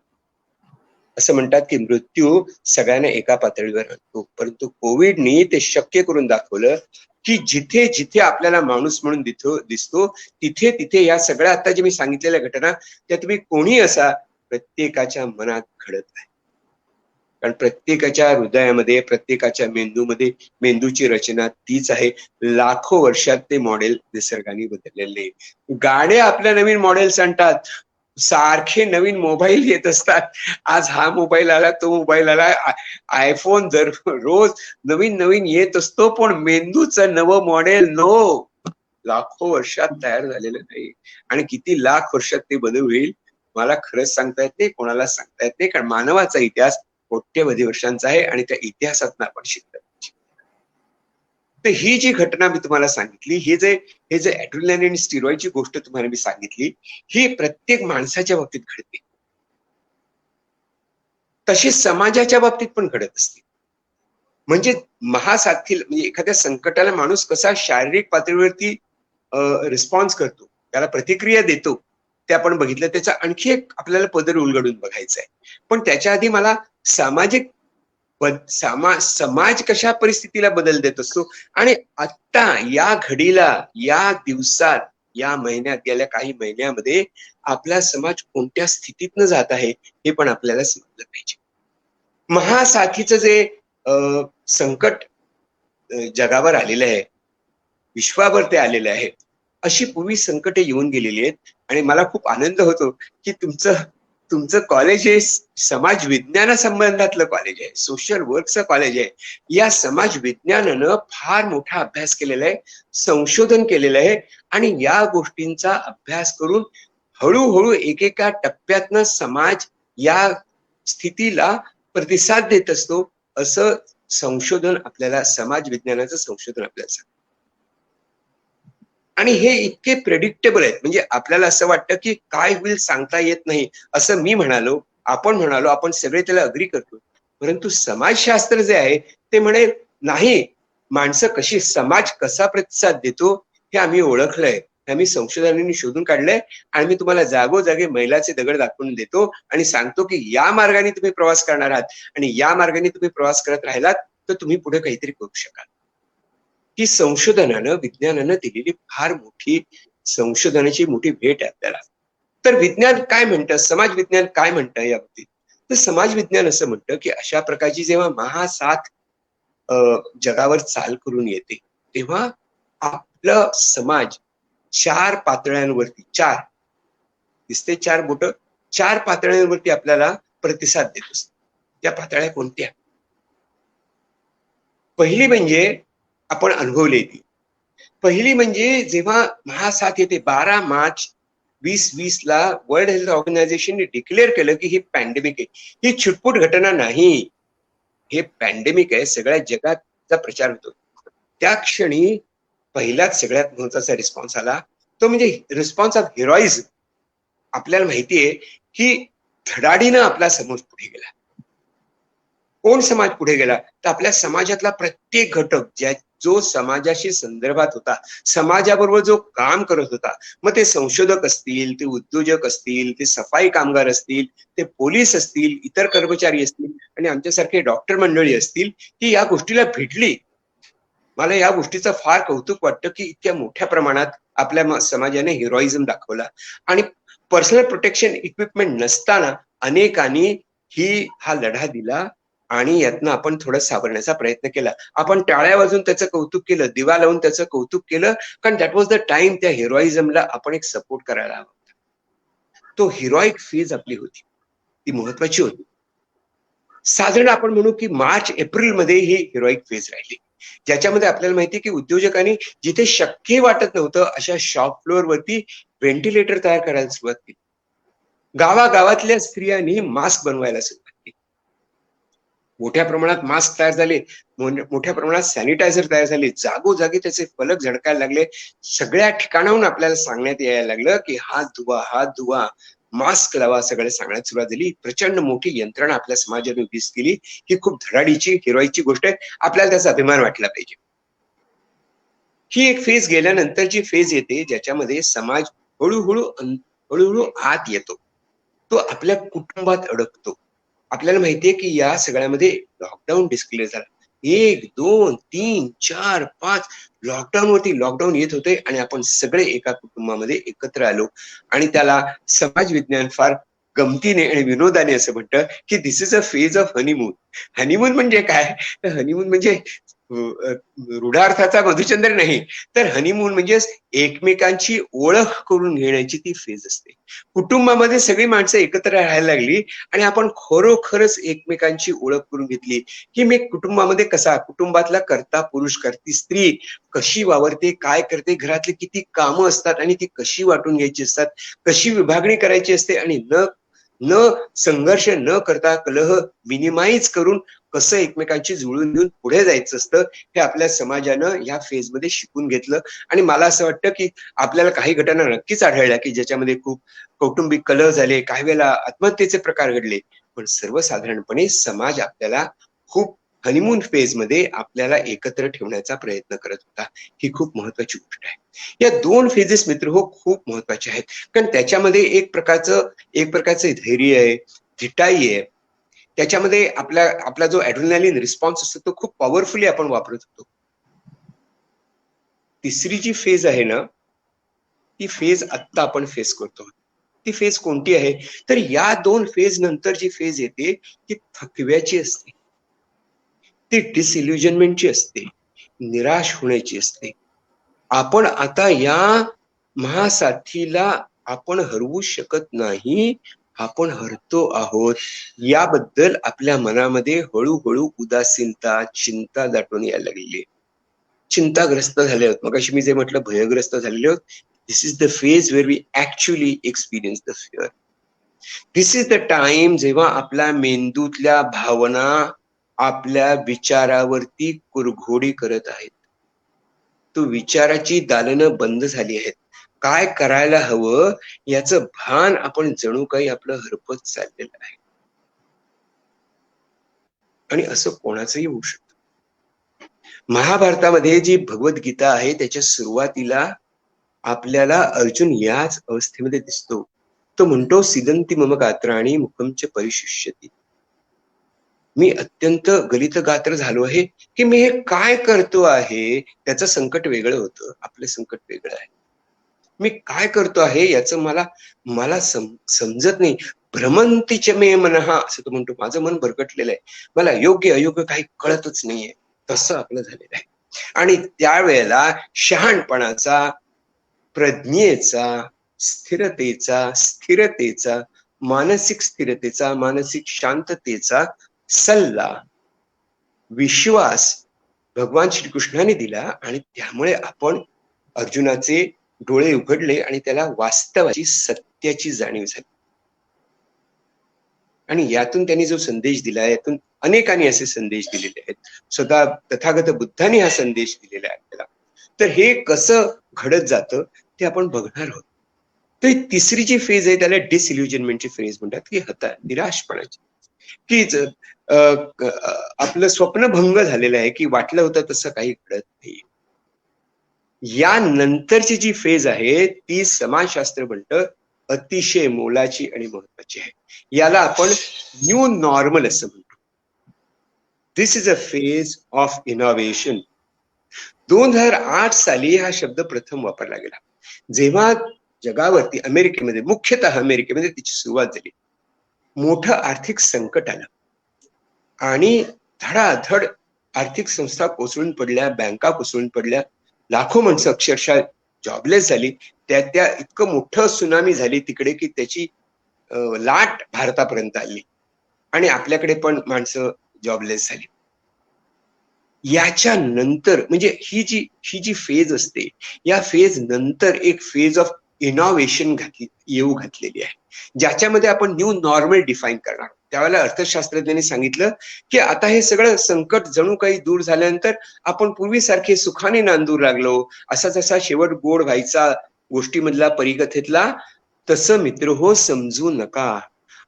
असं म्हणतात की मृत्यू सगळ्यांना एका पातळीवर आणतो, परंतु कोविडने ते शक्य करून दाखवलं की जिथे जिथे आपल्याला माणूस म्हणून दिसतो तिथे तिथे या सगळ्या आता जे मी सांगितलेल्या घटना त्या तुम्ही कोणी असा प्रत्येकाच्या मनात घडत आहे. कारण प्रत्येकाच्या हृदयामध्ये, प्रत्येकाच्या मेंदूमध्ये, मेंदूची रचना तीच आहे. लाखो वर्षात ते मॉडेल निसर्गाने बदललेले. गाड्या आपल्या नवीन मॉडेल्स आणतात, सारखे नवीन मोबाईल येत असतात. आज हा मोबाईल आला, तो मोबाईल आला, आयफोन रोज नवीन नवीन येत असतो, पण मेंदूचं नवं मॉडेल लाखो वर्षात तयार झालेलं नाही. आणि किती लाख वर्षात ते बदल होईल मला खरंच सांगता येत नाही, कोणाला सांगता येत नाही. कारण मानवाचा इतिहास कोट्यवधी वर्षांचा आहे आणि त्या इतिहासात आपण शिकतो. तर ही जी घटना मी तुम्हाला सांगितली, हे जे ऍड्रेनलिन आणि स्टिरॉइडची गोष्ट तुम्हाला मी सांगितली, ही प्रत्येक माणसाच्या बाबतीत घडते, तशी समाजाच्या बाबतीत पण घडत असते. म्हणजे महासाथी म्हणजे एखाद्या संकटाला माणूस कसा शारीरिक पातळीवरती रिस्पॉन्स करतो, त्याला प्रतिक्रिया देतो, ते आपण बघितलं. त्याचा आणखी एक आपल्याला पदर उलगडून बघायचा आहे. पण त्याच्या आधी मला सामाजिक समाज कशा परिस्थितीला बदल देत असतो आणि आता या घडीला, या दिवसात, या महिन्यात, गेल्या काही महिन्यामध्ये आपला समाज कोणत्या स्थितीतनं जात आहे हे पण आपल्याला समजलं पाहिजे. महासाथीचं जे संकट जगावर आलेलं आहे, विश्वावर ते आलेलं आहे, अशी पूर्वी संकटे येऊन गेलेली आहेत. आणि मला खूप आनंद होतो की तुमचं कॉलेज हे समाज विज्ञानासंबंधातलं कॉलेज आहे, सोशल वर्कचं कॉलेज आहे. या समाज विज्ञानानं फार मोठा अभ्यास केलेला आहे, संशोधन केलेलं आहे आणि या गोष्टींचा अभ्यास करून हळूहळू एकेका टप्प्यातनं समाज या स्थितीला प्रतिसाद देत असतो, असं संशोधन आपल्याला, समाज विज्ञानाचं संशोधन आपल्याला सांगतं. आणि हे इतके प्रेडिक्टेबल आहेत, म्हणजे आपल्याला असं वाटतं की काय होईल सांगता येत नाही, असं मी म्हणालो, आपण सगळे त्याला अग्री करतो. परंतु समाजशास्त्र जे आहे ते म्हणे नाही, समाज कसा प्रतिसाद देतो हे आम्ही ओळखलंय, हे आम्ही संशोधनाने शोधून काढलंय आणि मी तुम्हाला जागोजागी मैलाचे दगड दाखवून देतो आणि सांगतो की या मार्गाने तुम्ही प्रवास करणार आहात आणि या मार्गाने तुम्ही प्रवास करत राहिलात तर तुम्ही पुढे काहीतरी करू शकाल. ही संशोधनानं, विज्ञानानं दिलेली फार मोठी संशोधनाची मोठी भेट आहे आपल्याला. तर विज्ञान काय म्हणतं, समाज विज्ञान काय म्हणतं या बाबतीत? तर समाज विज्ञान असं म्हणतं की अशा प्रकारची जेव्हा महासाथ जगावर चाल करून येते तेव्हा आपलं समाज 4 पातळ्यांवरती, 4 दिसते 4 बोट, 4 पातळ्यांवरती आपल्याला प्रतिसाद देत असतो. त्या पातळ्या कोणत्या? पहिली म्हणजे आपण अनुभवली ती. पहिली म्हणजे जेव्हा महासाथ येते 12 मार्च 2020 ला वर्ल्ड हेल्थ ऑर्गनायझेशनने डिक्लेअर केलं की ही पॅन्डेमिक आहे. ही छुटपुट घटना नाही, हे पॅन्डेमिक आहे, सगळ्या जगाचा प्रचार होतो. त्या क्षणी पहिलाच सगळ्यात महत्वाचा रिस्पॉन्स आला, तो म्हणजे रिस्पॉन्स ऑफ हिरोइझम. आपल्याला माहितीये की धडाडीनं आपला समाज पुढे गेला. कोण समाज पुढे गेला? तर आपल्या समाजातला प्रत्येक घटक जो समाजाशी संदर्भात होता, समाजाबरोबर जो काम करत होता, मग ते संशोधक असतील, ते उद्योजक असतील, ते सफाई कामगार असतील, ते पोलीस असतील, इतर कर्मचारी असतील आणि आमच्यासारखे डॉक्टर मंडळी असतील, की या गोष्टीला भिडली. मला या गोष्टीचं फार कौतुक वाटतं की इतक्या मोठ्या प्रमाणात आपल्या समाजाने हिरोइझम दाखवला आणि पर्सनल प्रोटेक्शन इक्विपमेंट नसताना अनेकांनी हा लढा दिला आणि यातनं आपण थोडं सावरण्याचा प्रयत्न केला. आपण टाळ्या वाजून त्याचं कौतुक केलं, दिवा लावून त्याचं कौतुक केलं, कारण दॅट वॉज द टाइम त्या हिरोइझमला आपण एक सपोर्ट करायला हवा होता. तो हिरोइक फेज आपली होती, ती महत्वाची होती. साधारण आपण म्हणू की मार्च एप्रिल मध्ये ही हिरोइक फेज राहिली, ज्याच्यामध्ये आपल्याला माहिती की उद्योजकांनी जिथे शक्य वाटत नव्हतं अशा शॉप फ्लोअर वरती व्हेंटिलेटर तयार करायला सुरुवात केली. गावागावातल्या स्त्रियांनी मास्क बनवायला सुरुवात केली. मोठ्या प्रमाणात मास्क तयार झाले, मोठ्या प्रमाणात सॅनिटायझर तयार झाले, जागोजागी त्याचे फलक झळकायला लागले. सगळ्या ठिकाणाहून आपल्याला सांगण्यात यायला लागलं की हात धुवा, मास्क लावा, सगळं सांगण्यात सुरुवात झाली. प्रचंड मोठी यंत्रणा आपल्या समाजाने उभी केली. ही खूप धडाडीची, हिरोईची गोष्ट आहे. आपल्याला त्याचा अभिमान वाटला पाहिजे. ही एक फेज गेल्यानंतरची फेज येते ज्याच्यामध्ये समाज हळूहळू आत येतो. तो आपल्या कुटुंबात अडकतो. आपल्याला माहितीये की या सगळ्यामध्ये लॉकडाऊन डिस्क्लेअर झाला. 1, 2, 3, 4, 5 लॉकडाऊन येत होते आणि आपण सगळे एका कुटुंबामध्ये एकत्र आलो. आणि त्याला समाज विज्ञान फार गमतीने आणि विनोदाने असं म्हणतं की this is a phase of honeymoon. Honeymoon म्हणजे काय? हनीमून म्हणजे रूढार्थाचा मधुचंद्र नाही, तर हनीमून म्हणजे एकमेकांची ओळख करून घेण्याची ती फेज असते. कुटुंबामध्ये सगळी माणसं एकत्र राहायला लागली आणि आपण खरोखरच एकमेकांची ओळख करून घेतली की मी कुटुंबामध्ये कसा, कुटुंबातला कर्ता पुरुष, करती स्त्री कशी वावरते, काय करते, घरातले किती कामं असतात आणि ती कशी वाटून घ्यायची असतात, कशी विभागणी करायची असते आणि न संघर्ष न करता कलह मिनिमाइज करून कसं एकमेकांची जुळून घेऊन पुढे जायचं असतं, हे आपल्या समाजानं या फेजमध्ये शिकून घेतलं. आणि मला असं वाटतं की आपल्याला काही घटना नक्कीच आढळल्या की ज्याच्यामध्ये खूप कौटुंबिक कलह झाले, काही वेळेला आत्महत्येचे प्रकार घडले. पण सर्वसाधारणपणे समाज आपल्याला खूप हनीमून फेज मध्ये आपल्याला एकत्र ठेवण्याचा प्रयत्न करत होता. ही खूप महत्वाची गोष्ट आहे. या 2 फेजेस मित्र हो खूप महत्वाचे आहेत. कारण त्याच्यामध्ये एक प्रकारचं धैर्य आहे, धिटाई आहे. त्याच्यामध्ये आपला जो ऍड्रेनालिन रिस्पॉन्स असतो तो खूप पॉवरफुली आपण वापरत होतो. तिसरी जी फेज आहे ना, ती फेज आत्ता आपण फेस करतो. ती फेज कोणती आहे? तर या 2 फेज नंतर जी फेज येते ती थकव्याची असते, ती डिसइल्युजनमेंटची असते, निराश होण्याची असते. आपण आता या महासाथीला आपण हरवू शकत नाही, आपण हरतो आहोत, याबद्दल आपल्या मनामध्ये हळूहळू उदासीनता, चिंता दाटून यायला लागलेली आहे. चिंताग्रस्त झाले आहोत. मगाशी मी जे म्हटलं भयग्रस्त झालेले आहोत. This is the phase where we actually experience the fear. This is the time जेव्हा आपल्या मेंदूतल्या भावना आपल्या विचारावरती कुरघोडी करत आहेत. तो विचाराची दालनं बंद झाली आहेत. काय करायला हवं याचं भान आपण जणू काही आपलं हरपत चाललेलं आहे. आणि असं कोणाचंही होऊ शकतं. महाभारतामध्ये जी भगवद्गीता आहे त्याच्या सुरुवातीला आपल्याला अर्जुन याच अवस्थेमध्ये दिसतो. तो म्हणतो सिदंती मम गात्राणी मुखमच परिशिष्यती. मी अत्यंत गलित गात्र झालो आहे की मी हे काय करतो आहे. त्याचं संकट वेगळं होतं, आपलं संकट वेगळं आहे. मी काय करतो आहे याचं मला समजत नाही. भ्रमंतीच मे मनहा असं तो म्हणतो. माझं मन भरकटलेलं आहे, मला योग्य अयोग्य काही कळतच नाहीये. तसं आपलं झालेलं आहे. आणि त्यावेळेला शहाणपणाचा, प्रज्ञेचा, स्थिरतेचा, मानसिक स्थिरतेचा, मानसिक शांततेचा सल्ला, विश्वास भगवान श्रीकृष्णाने दिला. आणि त्यामुळे आपण अर्जुनाचे डोळे उघडले आणि त्याला वास्तवाची, सत्याची जाणीव झाली. आणि यातून त्यांनी जो संदेश दिला, यातून अनेकांनी असे संदेश दिलेले आहेत. स्वतः तथागत बुद्धांनी हा संदेश दिलेला आहे आपल्याला. तर हे कसं घडत जातं ते आपण बघणार आहोत. तर तिसरी जी फेज आहे त्याला डिसइल्युजनमेंटची फेज म्हणतात, की निराशपणाची, की आपलं स्वप्न भंग झालेलं आहे, की वाटलं होतं तसं काही घडत नाही. या नंतरची जी फेज आहे ती समाजशास्त्र म्हणतं अतिशय मोलाची आणि महत्वाची आहे. याला आपण न्यू नॉर्मल असं म्हणतो. This is a phase of innovation. 2008 साली हा शब्द प्रथम वापरला गेला, जेव्हा जगावरती मुख्यतः अमेरिकेमध्ये तिची सुरुवात झाली. मोठं आर्थिक संकट आलं आणि धडाधड आर्थिक संस्था कोसळून पडल्या, बँका कोसळून पडल्या, लाखो माणसं अक्षरशः जॉबलेस झाली. त्या इतकं मोठं सुनामी झाली तिकडे की त्याची लाट भारतापर्यंत आली आणि आपल्याकडे पण माणसं जॉबलेस झाली. याच्या नंतर म्हणजे ही जी फेज असते, या फेज नंतर एक फेज ऑफ इनोव्हेशन घातलेली आहे, ज्याच्यामध्ये आपण न्यू नॉर्मल डिफाईन करणार. त्यावेळेला अर्थशास्त्रज्ञांनी सांगितलं की आता हे सगळं संकट जणू काही दूर झाल्यानंतर आपण पूर्वीसारखे सुखाने नांदू लागलो, असा जसा शेवट गोड व्हायचा गोष्टीमधला परिकथेतला, तसं मित्र हो समजू नका.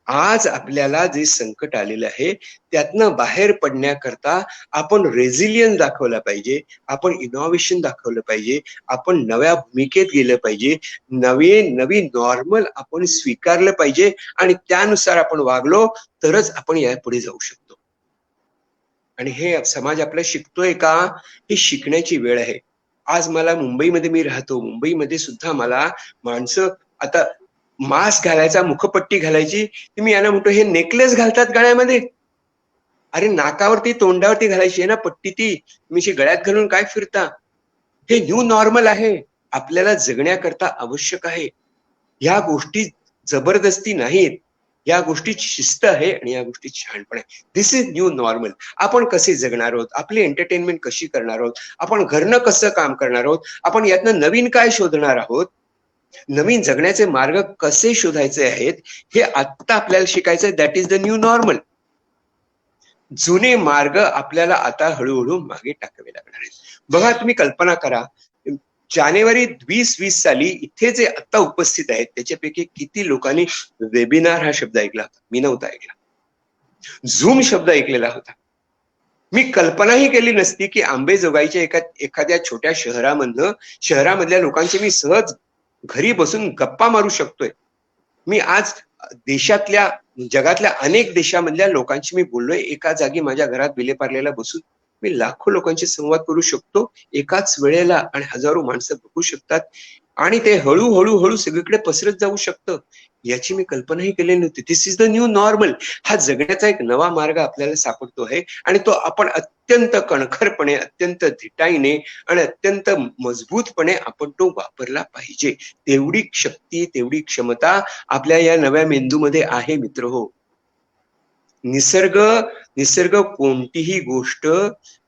आज आपल्याला जे संकट आलेलं आहे त्यातनं बाहेर पडण्याकरता आपण रेझिलियन्स दाखवला पाहिजे, आपण इनोव्हेशन दाखवलं पाहिजे, आपण नव्या भूमिकेत गेलं पाहिजे, नवी नॉर्मल आपण स्वीकारलं पाहिजे आणि त्यानुसार आपण वागलो तरच आपण या पुढे जाऊ शकतो. आणि हे समाज आपला शिकतोय का? ही शिकण्याची वेळ आहे. आज मला मुंबईमध्ये मी राहतो, मुंबईमध्ये सुद्धा मला माणसं आता मास्क घालायचा, मुखपट्टी घालायची, मी यांना म्हणतो हे नेकलेस घालतात गळ्यामध्ये. अरे नाकावरती तोंडावरती घालायची आहे ना पट्टी, ती तुम्ही गळ्यात घालून काय फिरता? हे न्यू नॉर्मल आहे, आपल्याला जगण्याकरता आवश्यक आहे. या गोष्टी जबरदस्ती नाहीत, या गोष्टीची शिस्त आहे आणि या गोष्टी छानपण आहे. This is new normal. आपण कसे जगणार आहोत, आपली एंटरटेनमेंट कशी करणार आहोत, आपण घरनं कसं काम करणार आहोत, आपण यातनं नवीन काय शोधणार आहोत, नवीन जगण्याचे मार्ग कसे शोधायचे आहेत, हे आता आपल्याला शिकायचंय. That is the new normal. जुने मार्ग आपल्याला आता हळूहळू मागे टाकावे लागणार आहेत. बघा, तुम्ही कल्पना करा, जानेवारी 2020 साली इथे जे आता उपस्थित आहेत त्याच्यापैकी किती लोकांनी वेबिनार हा शब्द ऐकला होता? मी नव्हता ऐकला. झूम शब्द ऐकलेला होता. मी कल्पनाही केली नसती की आंबेजोगाईच्या एखाद्या छोट्या शहरामधल्या लोकांची मी सहज घरी बसून गप्पा मारू शकतोय. मी आज देशातल्या, जगातल्या अनेक देशामधल्या लोकांशी मी बोललोय. एका जागी माझ्या घरात विलेपार्लेला बसून मी लाखो लोकांशी संवाद करू शकतो एकाच वेळेला, आणि हजारो माणसं बघू शकतात, आणि ते हळूहळू सगळीकडे पसरत जाऊ शकतं. याची मी कल्पनाही केलेली नव्हती. दिस इज द न्यू नॉर्मल. हा जगण्याचा एक नवा मार्ग आपल्याला सापडतो आहे, आणि तो आपण अत्यंत कणखरपणे, अत्यंत धिटाईने आणि अत्यंत मजबूतपणे आपण तो वापरला पाहिजे. तेवढी शक्ती, तेवढी क्षमता आपल्या या नव्या मेंदूमध्ये आहे मित्र हो. निसर्ग कोणतीही गोष्ट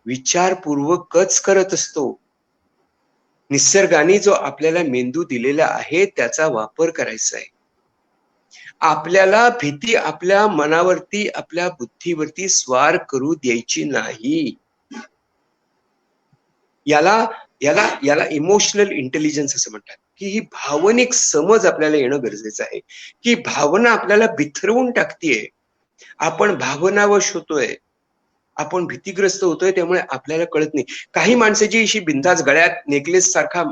विचारपूर्वकच करत असतो. निसर्गाने जो आपल्याला मेंदू दिलेला आहे त्याचा वापर करायचा आहे. आपल्याला भीती आपल्या मनावरती, आपल्या बुद्धीवरती स्वार करू द्यायची नाही. याला इमोशनल इंटेलिजन्स असं म्हणतात, की ही भावनिक समज आपल्याला येणं गरजेचं आहे. की भावना आपल्याला बिथरवून टाकतीये, आपण भावनावश होतोय, आपण भीतीग्रस्त होतोय, त्यामुळे आपल्याला कळत नाही. काही माणसाची अशी बिंदास गळ्यात नेकलेस सारखा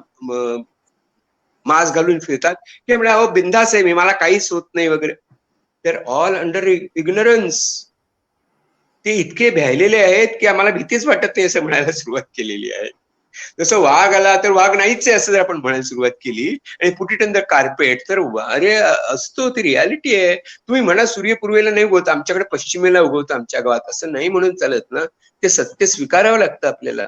मास्क घालून फिरतात, ते म्हणजे अहो बिंदास आहे मी, मला काहीच होत नाही वगैरे. They are all under ignorance. ते इतके भ्यायलेले आहेत की आम्हाला भीतीच वाटत नाही असं म्हणायला सुरुवात केलेली आहे. जसं वाघ आला तर वाघ नाहीच आहे असं जर आपण म्हणायला सुरुवात केली, आणि put it on the carpet, तर अरे असतो, ती रियालिटी आहे. तुम्ही म्हणा सूर्यपूर्वेला नाही उगवत, आमच्याकडे पश्चिमेला उगवतं आमच्या गावात, असं नाही म्हणून चालत ना. ते सत्य स्वीकारावं लागतं आपल्याला,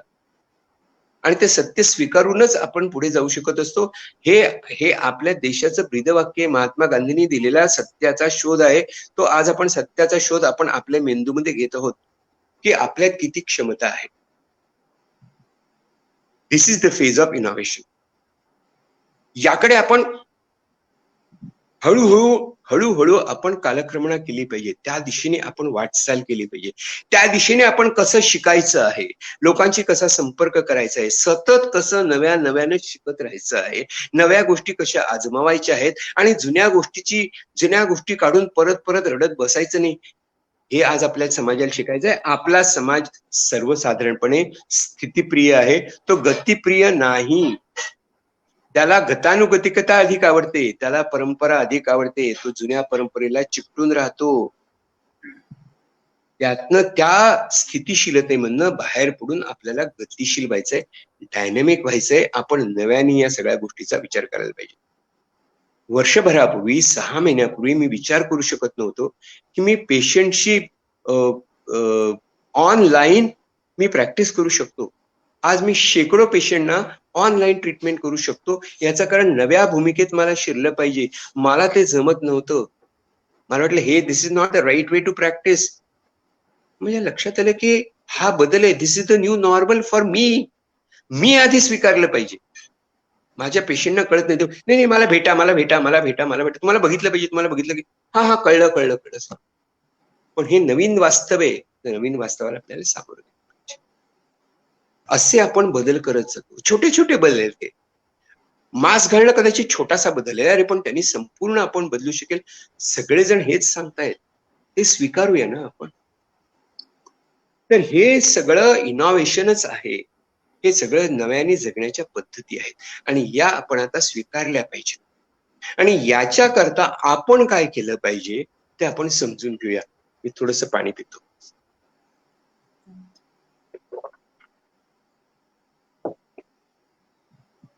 आणि ते सत्य स्वीकारूनच आपण पुढे जाऊ शकत असतो. हे आपल्या देशाचं ब्रीदवाक्य महात्मा गांधींनी दिलेला सत्याचा शोध आहे. तो आज आपण सत्याचा शोध आपण आपल्या मेंदूमध्ये घेत आहोत, की आपल्यात किती क्षमता आहे. This is the phase of innovation. याकडे आपण हळूहळू आपण कालक्रमणा केली पाहिजे. त्या दिशेने आपण वाटचाल केली पाहिजे. त्या दिशेने आपण कसं शिकायचं आहे, लोकांशी कसा संपर्क करायचा आहे, सतत कसं नव्यानं शिकत राहायचं आहे, नव्या गोष्टी कशा आजमावायच्या आहेत, आणि जुन्या गोष्टी काढून परत रडत बसायचं नाही. हे आज आपल्या समाजाला शिकायचंय. आपला समाज सर्वसाधारणपणे स्थितीप्रिय आहे, तो गतिप्रिय नाही. त्याला गतानुगतिकता अधिक आवडते, त्याला परंपरा अधिक आवडते. तो जुन्या परंपरेला चिकटून राहतो. त्यातनं, त्या स्थितीशीलतेमधनं बाहेर पडून आपल्याला गतिशील व्हायचंय, डायनॅमिक व्हायचंय. आपण नव्याने या सगळ्या गोष्टीचा विचार करायला पाहिजे. वर्षभरापूर्वी, 6 महिन्यापूर्वी मी विचार करू शकत नव्हतो की मी पेशंटशी ऑनलाईन मी प्रॅक्टिस करू शकतो. आज मी शेकडो पेशंटना ऑनलाईन ट्रीटमेंट करू शकतो. याचं कारण नव्या भूमिकेत मला शिरलं पाहिजे. मला ते जमत नव्हतं. मला वाटलं हे this is not the right way to practise. म्हणजे लक्षात आलं की हा बदल आहे. This is the new normal for me. मी आधी स्वीकारलं पाहिजे. माझ्या पेशंटना कळत नाही, मला भेटा. तुम्हाला बघितलं पाहिजे, तुम्हाला बघितलं की हा कळलं. पण हे नवीन वास्तव आहे, त्या नवीन वास्तवाला आपल्याला सामोरं गेलं पाहिजे. असे आपण बदल करत जातो, छोटे छोटे बदल आहेत ते. मास्क घालणं कदाचित छोटासा बदल आहे, अरे पण त्यांनी संपूर्ण आपण बदलू शकेल. सगळेजण हेच सांगतायत, ते स्वीकारूया ना आपण. तर हे सगळं इनोव्हेशनच आहे, हे सगळं नव्याने जगण्याच्या पद्धती आहेत आणि या आपण आता स्वीकारल्या पाहिजे. आणि याच्या करता आपण काय केलं पाहिजे ते आपण समजून घेऊया. मी थोडंसं पाणी पितो.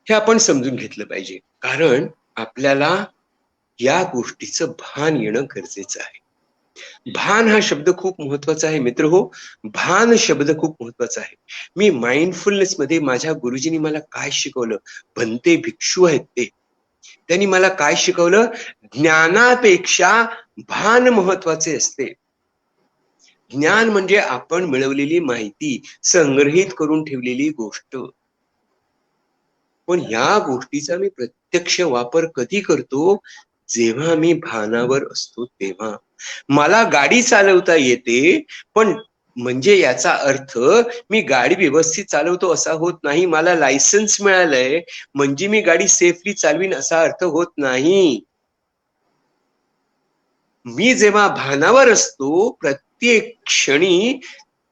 हे आपण समजून घेतलं पाहिजे, कारण आपल्याला या गोष्टीचं भान येणं गरजेचं आहे. भान हा शब्द खूप महत्वाचा आहे मित्र हो. भान शब्द खूप महत्वाचा आहे. मी माइंडफुलनेस मध्ये माझ्या गुरुजींनी मला काय शिकवलं, भंते भिक्षू आहेत ते, त्यांनी मला काय शिकवलं, ज्ञानापेक्षा भान महत्वाचे असते. ज्ञान म्हणजे आपण मिळवलेली माहिती, संग्रहित करून ठेवलेली गोष्ट. पण ह्या गोष्टीचा मी प्रत्यक्ष वापर कधी करतो, जेव्हा मी भानावर असतो तेव्हा. मला गाडी चालवता येते, पण म्हणजे याचा अर्थ मी गाडी व्यवस्थित चालवतो असा होत नाही. मला लायसन्स मिळालंय म्हणजे मी गाडी सेफली चालवीन असा अर्थ होत नाही. मी जेव्हा भानावर असतो प्रत्येक क्षणी,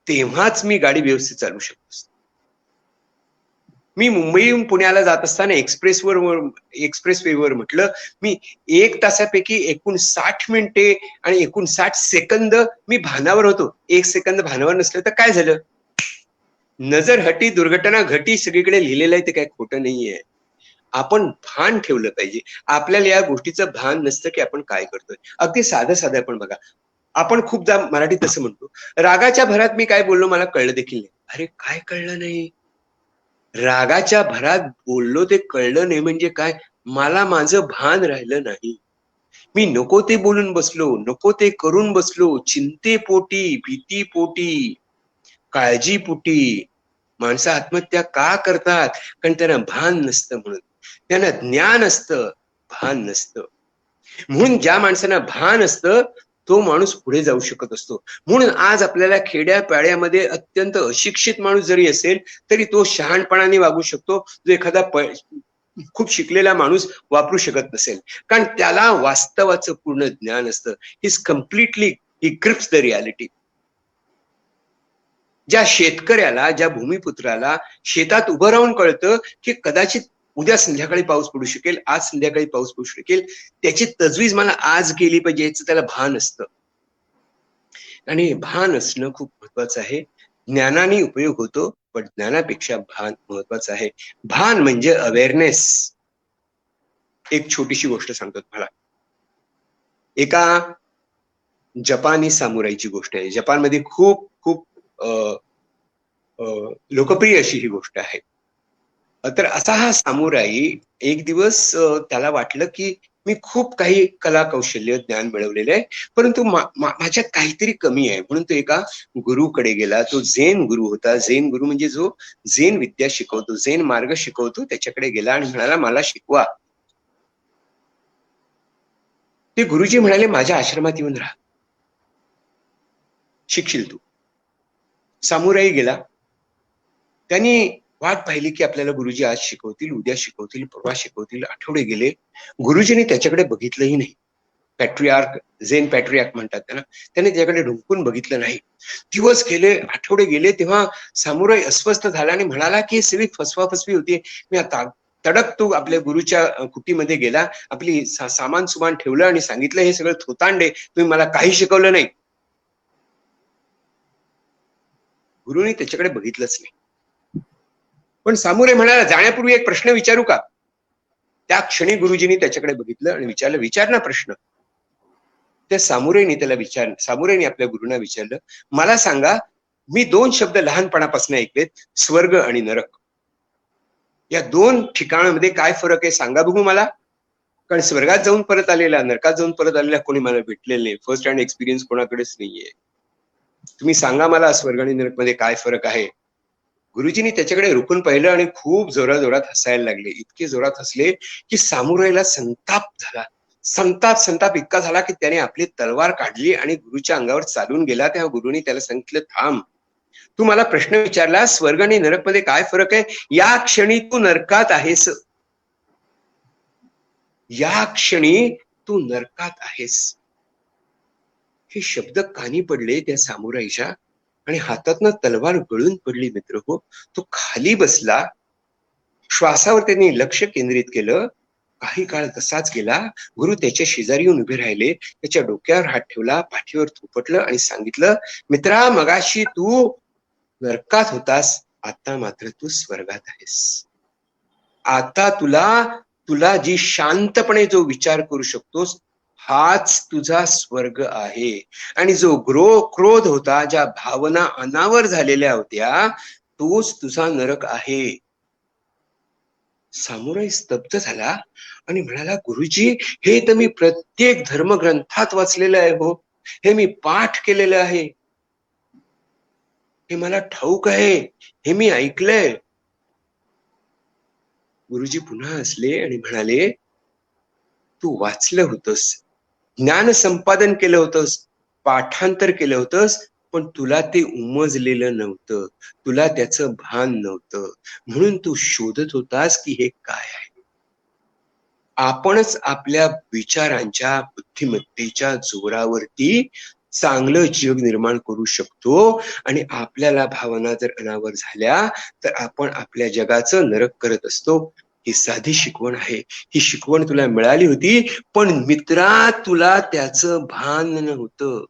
तेव्हाच मी गाडी व्यवस्थित चालवू शकतो. मी मुंबईहून पुण्याला जात असताना एक्सप्रेसवेवर म्हटलं, मी 1 तासापैकी एकूण 60 मिनिटे आणि एकूण 60 सेकंद मी भानावर होतो. 1 सेकंद भानावर नसलं तर काय झालं? नजर हटी दुर्घटना घटी सगळीकडे लिहिलेलं आहे, ते काय खोटं नाहीये. आपण भान ठेवलं पाहिजे. आपल्याला या गोष्टीचं भान नसतं की आपण काय करतोय. अगदी साधं साधं आपण बघा, आपण खूपदा मराठीत असं म्हणतो, रागाच्या भरात मी काय बोललो मला कळलं देखील नाही. अरे काय कळलं नाही? रागाच्या भरात बोललो ते कळलं नाही म्हणजे काय, मला माझं भान राहिलं नाही. मी नको ते बोलून बसलो, नको ते करून बसलो, चिंतेपोटी, भीतीपोटी, काळजीपोटी. माणसं आत्महत्या का करतात? कारण त्यांना भान नसतं म्हणून. त्यांना ज्ञान असतं, भान नसतं. म्हणून ज्या माणसांना भान असतं तो माणूस पुढे जाऊ शकत असतो. म्हणून आज आपल्याला खेड्यापाड्यामध्ये अत्यंत अशिक्षित माणूस जरी असेल तरी तो शहाणपणाने वागू शकतो, जो एखादा खूप शिकलेला माणूस वापरू शकत नसेल, कारण त्याला वास्तवाचं पूर्ण ज्ञान असतं. Is completely he grips the reality. ज्या शेतकऱ्याला, ज्या भूमिपुत्राला शेतात उभं राहून कळतं की कदाचित उद्या संध्याकाळी पाऊस पडू शकेल, आज संध्याकाळी पाऊस पडू शकेल, त्याची तजवीज मला आज केली पाहिजे याचं त्याला भान असतं. आणि भान असणं खूप महत्वाचं आहे. ज्ञानाने उपयोग होतो, पण ज्ञानापेक्षा भान महत्वाचं आहे. भान म्हणजे अवेअरनेस. एक छोटीशी गोष्ट सांगतो तुम्हाला. एका जपानी सामुराईची गोष्ट आहे. जपानमध्ये खूप खूप लोकप्रिय अशी ही गोष्ट आहे. तर असा हा सामुराई एक दिवस त्याला वाटलं की मी खूप काही कला कौशल्य ज्ञान मिळवलेलं आहे, परंतु माझ्यात काहीतरी कमी आहे. म्हणून तो एका गुरुकडे गेला. तो झेन गुरु होता. झेन गुरु म्हणजे जो झेन विद्या शिकवतो, झेन मार्ग शिकवतो, त्याच्याकडे गेला आणि म्हणाला मला शिकवा. ते गुरुजी म्हणाले माझ्या आश्रमात येऊन राहा, शिकशील तू. सामुराई गेला. त्यांनी वाट पाहिली की आपल्याला गुरुजी आज शिकवतील, उद्या शिकवतील, परवा शिकवतील. आठवडे गेले, गुरुजींनी त्याच्याकडे बघितलंही नाही. पॅट्रियार्क, झेन पॅट्रियार्क म्हणतात त्याला, त्याने त्याच्याकडे ढुंकून बघितलं नाही. दिवस गेले, आठवडे गेले, तेव्हा सामुराई अस्वस्थ झाला आणि म्हणाला की सगळी फसवाफसवी होती. मी आता तडक तो आपल्या गुरुच्या कुटीमध्ये गेला, आपली सामान सुमान ठेवलं आणि सांगितलं हे सगळं थोतांडे, तुम्ही मला काही शिकवलं नाही. गुरुनी त्याच्याकडे बघितलंच नाही. पण सामुराई म्हणाला जाण्यापूर्वी एक प्रश्न विचारू का? त्या क्षणी गुरुजींनी त्याच्याकडे बघितलं आणि विचारलं, विचार ना प्रश्न. त्या सामुराईने त्याला विचारलं, सामुराईने आपल्या गुरुंना विचारलं, मला सांगा, मी 2 शब्द लहानपणापासून ऐकलेत, स्वर्ग आणि नरक. या 2 ठिकाणांमध्ये काय फरक आहे सांगा बघू मला. कारण स्वर्गात जाऊन परत आलेला, नरकात जाऊन परत आलेला कोणी मला भेटलेलं नाही. फर्स्ट हँड एक्सपिरियन्स कोणाकडेच नाहीये. तुम्ही सांगा मला स्वर्ग आणि नरक मध्ये काय फरक आहे. गुरुजींनी त्याच्याकडे रुकून पाहिलं आणि खूप जोराजोरात हसायला लागले. इतके जोरात हसले की सामुराईला संताप झाला. संताप इतका झाला की त्याने आपली तलवार काढली आणि गुरुच्या अंगावर चालून गेला. तेव्हा गुरुनी त्याला सांगितलं, थांब, तू मला प्रश्न विचारला स्वर्ग आणि नरक मध्ये काय फरक आहे, या क्षणी तू नरकात आहेस, या क्षणी तू नरकात आहेस. हे शब्द कानी पडले त्या सामुराईच्या आणि हातातनं तलवार गळून पडली. मित्र हो, तो खाली बसला, श्वासावर त्यांनी लक्ष केंद्रित केलं. काही काळ तसाच गेला. गुरु त्याच्या शेजारी येऊन उभे राहिले, त्याच्या डोक्यावर हात ठेवला, पाठीवर थोपटलं आणि सांगितलं, मित्रा, मगाशी तू नरकात होतास, आता मात्र तू स्वर्गात आहेस. आता तुला जी शांतपणे जो विचार करू शकतोस, हाच तुझा स्वर्ग आहे. आणि जो क्रोध होता, ज्या भावना अनावर झालेल्या होत्या, तोच तुझा नरक आहे. सामुराई स्तब्ध झाला आणि म्हणाला, गुरुजी, हे तर मी प्रत्येक धर्मग्रंथात वाचलेलं आहे हो, हे मी पाठ केलेलं आहे, हे मला ठाऊक आहे, हे मी ऐकलंय. गुरुजी पुन्हा हसले आणि म्हणाले, तू वाचलं होतंस, ज्ञान संपादन केलं होतंस, पाठांतर केलं होतंस, पण तुला ते उमजलेलं नव्हतं, तुला त्याचं भान नव्हतं, म्हणून तू शोधत होतास की हे काय आहे. आपणच आपल्या विचारांच्या बुद्धिमत्तेच्या जोरावरती चांगलं जग निर्माण करू शकतो. आणि आपल्याला भावना जर अनावर झाल्या तर आपण आपल्या जगाचं नरक करत असतो. ही साधी शिकवण आहे. ही शिकवण तुला मिळाली होती, पण मित्रा, तुला त्याचं भान नव्हतं.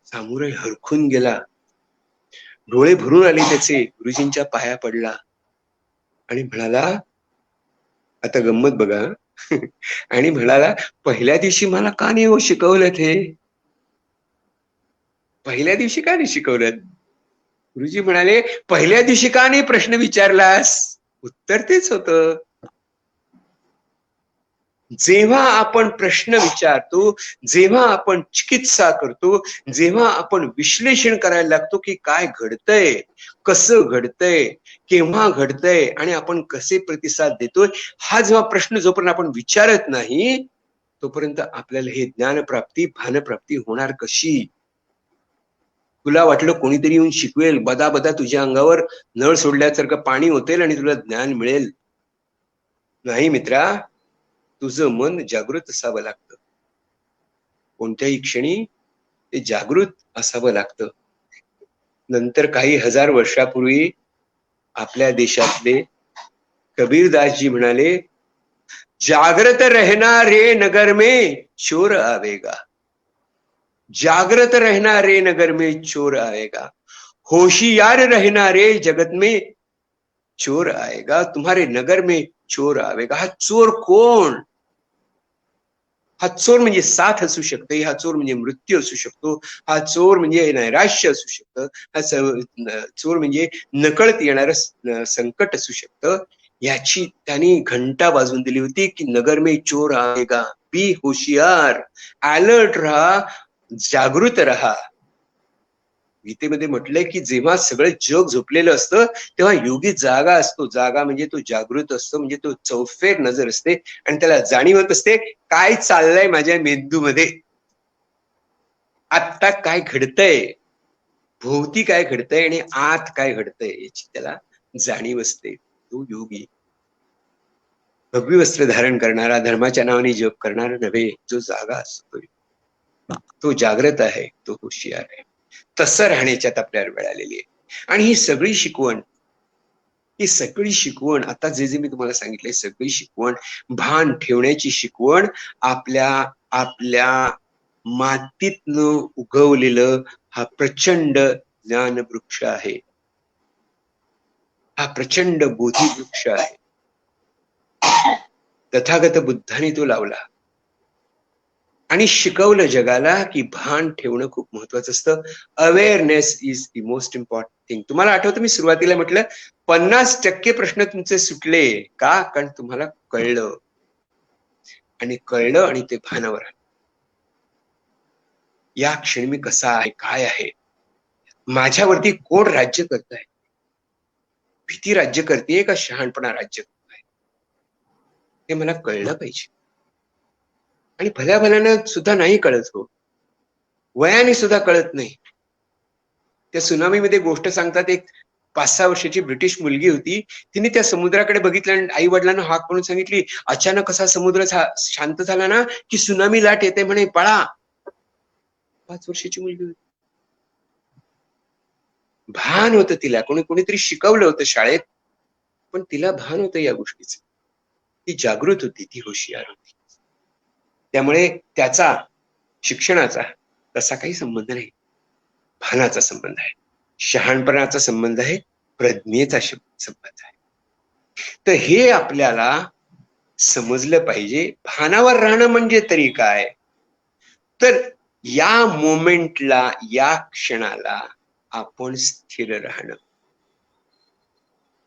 सामुराई हरखून गेला, डोळे भरून आले त्याचे. गुरुजींच्या पाया पडला आणि म्हणाला, आता गंमत बघा, आणि म्हणाला, पहिल्या दिवशी मला का नाही हो शिकवलं, ते पहिल्या दिवशी का नाही शिकवलं. गुरुजी म्हणाले, पहिल्या दिवशी का नाही प्रश्न विचारलास. उत्तर तेच होतं, जेव्हा आपण प्रश्न विचारतो, जेव्हा आपण चिकित्सा करतो, जेव्हा आपण विश्लेषण करायला लागतो की काय घडतंय, कसं घडतंय, केव्हा घडतंय आणि आपण कसे प्रतिसाद देतोय, हा जेव्हा प्रश्न जोपर्यंत आपण विचारत नाही तोपर्यंत आपल्याला हे ज्ञानप्राप्ती, भानप्राप्ती होणार कशी. तुला वाटलं कोणीतरी येऊन शिकवेल, बदा तुझ्या अंगावर नळ सोडल्यासारखं पाणी होतेल आणि तुला ज्ञान मिळेल. नाही मित्रा, तुझं मन जागृत असावं लागतं. कोणत्याही क्षणी ते जागृत असावं लागतं. नंतर काही हजार वर्षापूर्वी आपल्या देशातले कबीरदासजी म्हणाले, जागृत रहना रे नगर में चोर आवेगा, जागृत रहना रे नगर में चोर आएगा, होशियार रहना रे जगत में चोर आएगा, तुम्हारे नगर में चोर आवेगा. हा चोर कोण? हा चोर म्हणजे साथ असू शकते, हा चोर म्हणजे मृत्यू असू शकतो, हा चोर म्हणजे नैराश्य असू शकतं, हा चोर म्हणजे नकळत येणारं संकट असू शकतं. याची त्यांनी घंटा वाजवून दिली होती की नगर में चोर आएगा, बी होशियार, अलर्ट रहा, जागृत रहा. गीतेमध्ये म्हटलंय की जेव्हा सगळं जग झोपलेलं असतं तेव्हा योगी जागा असतो. जागा म्हणजे तो जागृत असतो, म्हणजे तो चौफेर नजर असते आणि त्याला जाणीवत असते काय चाललंय माझ्या मेंदूमध्ये, आत्ता काय घडतंय, भोवती काय घडतंय आणि आत काय घडतंय याची त्याला जाणीव असते. तो योगी, भगवी वस्त्र धारण करणारा, धर्माच्या नावाने जप करणारा नव्हे, जो जागा असतो तो जागृत आहे, तो हुशियार आहे. तसं राहण्याच्यात आपल्याला मिळालेली आहे. आणि ही सगळी शिकवण आता जे मी तुम्हाला सांगितलंय, सगळी शिकवण, भान ठेवण्याची शिकवण, आपल्या मातीतनं उगवलेलं हा प्रचंड ज्ञान वृक्ष आहे, हा प्रचंड बोधी वृक्ष आहे. तथागत बुद्धाने तो लावला आणि शिकवलं जगाला की भान ठेवणं खूप महत्वाचं असतं. Awareness is the most important thing. तुम्हाला आठवतं मी सुरुवातीला म्हटलं 50% प्रश्न तुमचे सुटले का? कारण तुम्हाला कळलं आणि ते भानावर आलं. या क्षणी मी कसा आहे, काय आहे, माझ्यावरती कोण राज्य करत आहे, भीती राज्य करते का शहाणपणा राज्य करत आहे. हे मला कळलं पाहिजे. आणि भल्या भल्यानं सुद्धा नाही कळत हो, वयाने सुद्धा कळत नाही. त्या सुनामीमध्ये गोष्ट सांगतात, एक 5-6 वर्षाची ब्रिटिश मुलगी होती. तिने त्या समुद्राकडे बघितलं आणि आई वडिलांना हाक म्हणून सांगितली. अचानक असा समुद्र शांत झाला ना, की सुनामी लाट येते म्हणे, पळा. 5 वर्षाची मुलगी होती. भान होतं तिला, कोणीतरी शिकवलं होतं शाळेत, पण तिला भान होतं या गोष्टीचं. ती जागृत होती, ती हुशियार होती. त्यामुळे त्याचा शिक्षणाचा तसा काही संबंध नाही. भानाचा संबंध आहे, शहाणपणाचा संबंध आहे, प्रज्ञेचा संबंध आहे. तर हे आपल्याला समजलं पाहिजे. भानावर राहणं म्हणजे तरी काय? तर या मोमेंटला, या क्षणाला आपण स्थिर राहणं.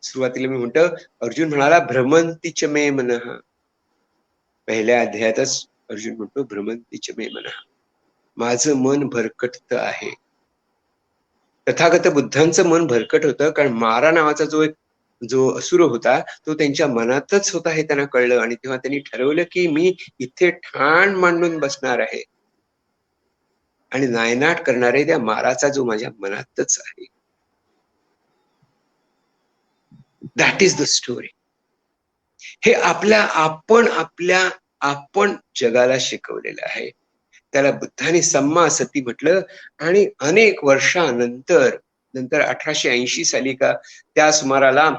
सुरुवातीला मी म्हणतो, अर्जुन म्हणाला भ्रमंतीच मे मनः. पहिल्या अध्यायातच अर्जुन म्हणतो भ्रमंतीच मे मनः. माझं मन भरकटत आहे. तथागत बुद्धांचं मन भरकट होतं, कारण मारा नावाचा जो असुर होता तो त्यांच्या मनातच होता हे त्यांना कळलं. आणि तेव्हा त्यांनी ठरवलं की मी इथे ठाण मांडून बसणार आहे आणि नायनाट करणार आहे त्या माराचा जो माझ्या मनातच आहे. That is the story. हे आपण जगाला शिकवलेलं आहे. त्याला बुद्धाने सम्मा सती म्हटलं. आणि अनेक वर्षानंतर 1880 साली का त्या सुमाराला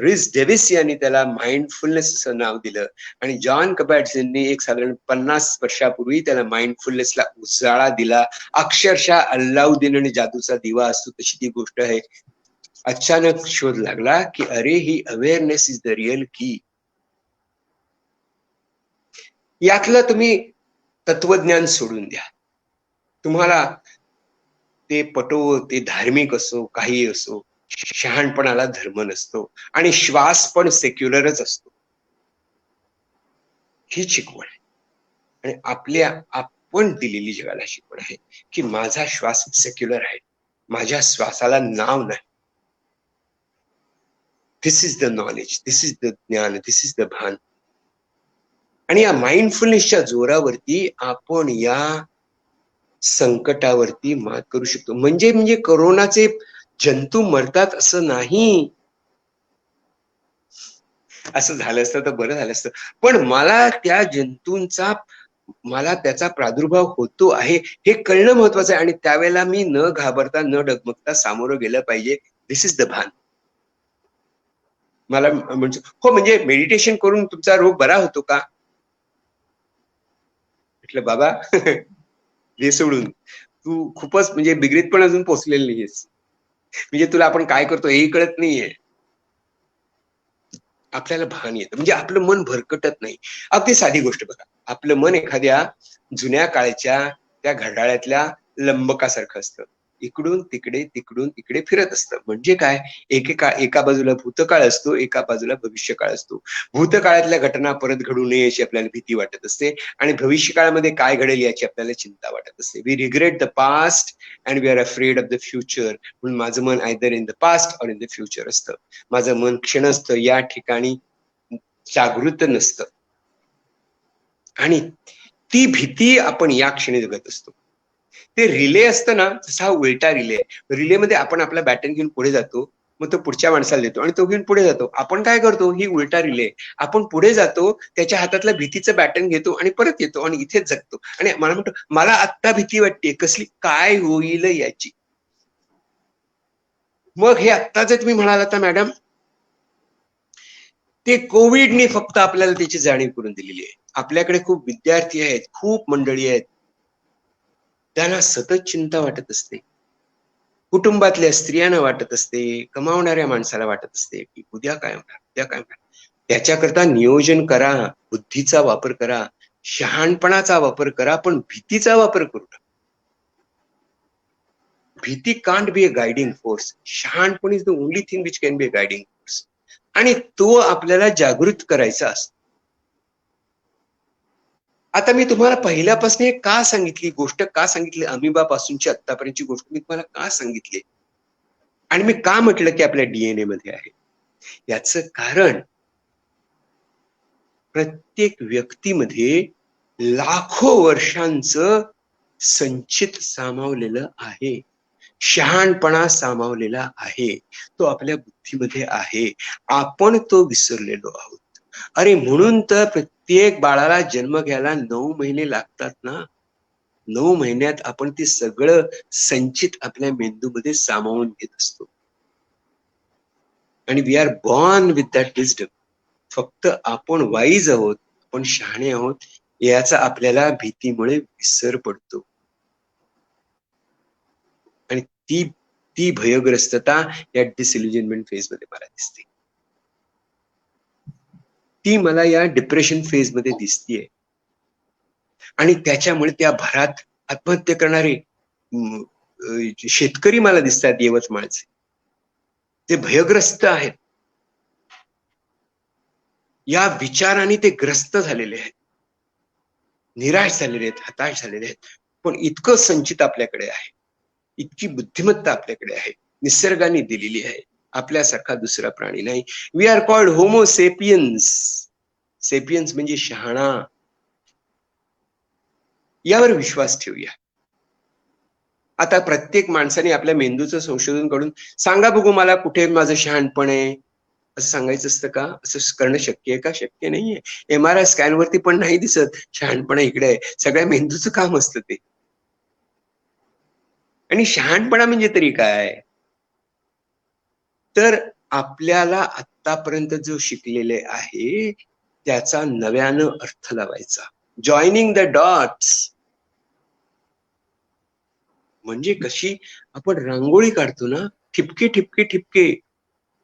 रिस डेव्हिस यांनी त्याला माइंडफुलनेस असं नाव दिलं. आणि जॉन कबॅट्स यांनी एक साधारण 50 वर्षापूर्वी त्याला माइंडफुलनेसला उजाळा दिला. अक्षरशः अल्लाउद्दीन आणि जादूचा दिवा असतो तशी ती गोष्ट आहे. अचानक शोध लागला की अरे ही अवेअरनेस इज द रिअल की. यातलं तुम्ही तत्वज्ञान सोडून द्या. तुम्हाला ते पटो, ते धार्मिक असो, काही असो, शहाणपणाला धर्म नसतो आणि श्वास पण सेक्युलरच असतो. ही शिकवण आहे आणि आपण दिलेली जगाला शिकवण आहे की माझा श्वास सेक्युलर आहे, माझ्या श्वासाला नाव नाही. This is the knowledge, this is the ज्ञान, दिस इज द भान. आणि या माइंडफुलनेसच्या जोरावरती आपण या संकटावरती मात करू शकतो. म्हणजे कोरोनाचे जंतू मरतात असं नाही. असं झालं असतं तर बरं झालं असतं. पण मला त्याचा प्रादुर्भाव होतो आहे हे कळणं महत्वाचं आहे. आणि त्यावेळेला मी न घाबरता न डगमगता सामोरं गेलं पाहिजे. दिस इज द भान. मला म्हणजे मेडिटेशन करून तुमचा रोग बरा होतो का? म्हटलं बाबा हे सोडून तू खूपच म्हणजे बिगडीत पण अजून पोचलेली नाहीयेस. म्हणजे तुला आपण काय करतो हेही कळत नाहीये. आपल्याला भान येतं म्हणजे आपलं मन भरकटत नाही. अगदी साधी गोष्ट बघा, आपलं मन एखाद्या जुन्या काळच्या त्या घड्याळातल्या लंबकासारखं असतं. इकडून तिकडे फिरत असतं. म्हणजे काय, एका बाजूला भूतकाळ असतो, एका बाजूला भविष्यकाळ असतो. भूतकाळातल्या घटना परत घडू नये याची आपल्याला भीती वाटत असते आणि भविष्यकाळामध्ये काय घडेल याची आपल्याला चिंता वाटत असते. We regret the past and we are afraid of the future. म्हणून माझं मन either in the past or in the future असतं. माझं मन क्षणस्थ या ठिकाणी जागृत नसतं. आणि ती भीती आपण या क्षणी जगत असतो. ते रिले असतं ना, जसा हा उलटा रिले आहे. रिलेमध्ये आपण आपला बॅटन घेऊन पुढे जातो, मग तो पुढच्या माणसाला देतो आणि तो घेऊन पुढे जातो. आपण काय करतो, ही उलटा रिले. आपण पुढे जातो, त्याच्या हातातलं भीतीचं बॅटन घेतो आणि परत येतो आणि इथेच जगतो. आणि मला म्हणतो मला आत्ता भीती वाटते, कसली, काय होईल याची. मग हे आत्ता जे तुम्ही म्हणालात ना मॅडम, ते कोविडने फक्त आपल्याला त्याची जाणीव करून दिलेली आहे. आपल्याकडे खूप विद्यार्थी आहेत, खूप मंडळी आहेत, त्यांना सतत चिंता वाटत असते. कुटुंबातल्या स्त्रियांना वाटत असते, कमावणाऱ्या माणसाला वाटत असते की उद्या काय होणार. त्याच्याकरता नियोजन करा, बुद्धीचा वापर करा, शहाणपणाचा वापर करा, पण भीतीचा वापर करू नका. भीती can't be a guiding force. शहाणपण is the only thing which can be a guiding force. आणि तो आपल्याला जागृत करायचा असतो. आता मी तुम्हाला पहिल्यापासून का सांगितली गोष्ट, का सांगितली अमिबापासूनची आतापर्यंतची गोष्ट मी तुम्हाला का सांगितली आणि मी का म्हटलं की आपल्या डीएनए मध्ये आहे, याचं कारण प्रत्येक व्यक्तीमध्ये लाखो वर्षांचं संचित सामावलेलं आहे, शहाणपणा सामावलेला आहे, तो आपल्या बुद्धीमध्ये आहे. आपण तो विसरलेलो आहोत. अरे म्हणून तर प्रत्येक बाळाला जन्म घ्यायला 9 महिने लागतात ना. 9 महिन्यात आपण ते सगळं संचित आपल्या मेंदूमध्ये सामावून घेत असतो. आणि we are born with that wisdom. फक्त आपण वाईज आहोत, आपण शहाणे आहोत, याचा आपल्याला भीतीमुळे विसर पडतो. आणि ती ती भयग्रस्तता या डिसइल्युजनमेंट फेज मध्ये मला दिसते. ती मला या डिप्रेशन फेज मध्ये दिसतीये. आणि त्याच्यामुळे त्या भरात आत्महत्या करणारे शेतकरी मला दिसतात यवतमाळचे. ते भयग्रस्त आहेत. या विचाराने ते ग्रस्त झालेले आहेत, निराश झालेले आहेत, हताश झालेले आहेत. पण इतकं संचित आपल्याकडे आहे, इतकी बुद्धिमत्ता आपल्याकडे आहे, निसर्गाने दिलेली आहे. आपल्यासारखा दुसरा प्राणी नाही. We are called homo sapiens. Sapiens म्हणजे शहाणा. यावर विश्वास ठेवूया. आता प्रत्येक माणसाने आपल्या मेंदूचं संशोधन करून सांगा बघू मला कुठे माझं शहाणपण आहे असं सांगायचं असतं का? असं करणं शक्य आहे का? शक्य नाहीये. MRI स्कॅन वरती पण नाही दिसत शहाणपणा इकडे आहे. सगळ्या मेंदूचं काम असतं ते. आणि शहाणपणा म्हणजे तरी काय? तर आपल्याला आतापर्यंत जो शिकलेले आहे त्याचा नव्यानं अर्थ लावायचा. Joining the dots. म्हणजे कशी आपण रांगोळी काढतो ना, ठिपके ठिपके ठिपके.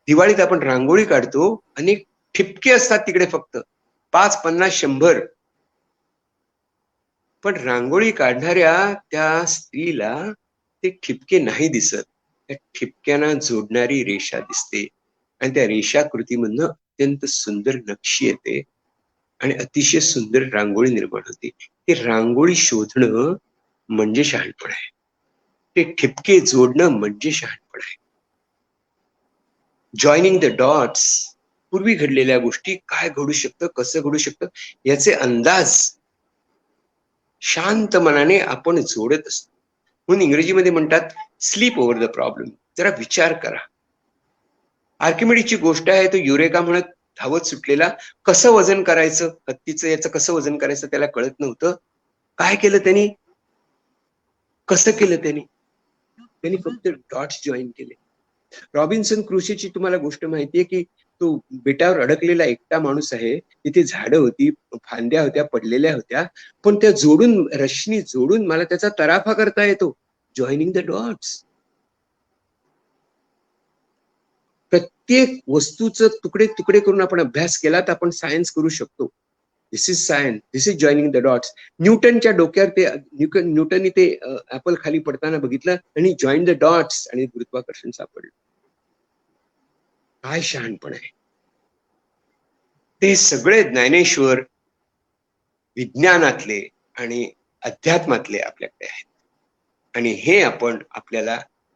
दिवाळीत आपण रांगोळी काढतो, अनेक ठिपके असतात तिकडे फक्त 5, 50, 100. पण रांगोळी काढणाऱ्या त्या स्त्रीला ते ठिपके नाही दिसत. त्या ठिपक्यांना जोडणारी रेषा दिसते आणि त्या रेषाकृतीमधनं अत्यंत सुंदर नक्षी येते आणि अतिशय सुंदर रांगोळी निर्माण होते. ते रांगोळी शोधणं म्हणजे शहाणपण आहे. ते ठिपके जोडणं म्हणजे शहाणपण आहे. Joining the dots. पूर्वी घडलेल्या गोष्टी काय घडू शकतं, कसं घडू शकतं याचे अंदाज शांत मनाने आपण जोडत असतो. म्हणून इंग्रजीमध्ये म्हणतात स्लीप ओव्हर द प्रॉब्लेम. जरा विचार करा. आर्किमिडीजची गोष्ट आहे, तो युरेका म्हणत धावत सुटलेला. कसं वजन करायचं हत्तीचं, याचं कसं वजन करायचं त्याला कळत नव्हतं. काय केलं त्यांनी? कसं केलं त्यांनी? त्यांनी फक्त डॉट्स जॉईन केले. रॉबिन्सन क्रुशोची तुम्हाला गोष्ट माहितीये की तो बेटावर अडकलेला एकटा माणूस आहे. तिथे झाडं होती, फांद्या होत्या, पडलेल्या होत्या, पण त्या जोडून रश्मी जोडून मला त्याचा तराफा करता येतो. Joining the dots. प्रत्येक वस्तूचं तुकडे तुकडे करून आपण अभ्यास केला तर आपण सायन्स करू शकतो. This is science, this is joining the dots. न्यूटनच्या डोक्यावर ते न्यूटनने ते ऍपल खाली पडताना बघितलं आणि जॉईन द डॉट्स आणि गुरुत्वाकर्षण सापडलं. काय शहाणपण आहे. ते सगळे ज्ञानेश्वर विज्ञानातले आणि अध्यात्मातले आपल्याकडे आहेत. आणि हे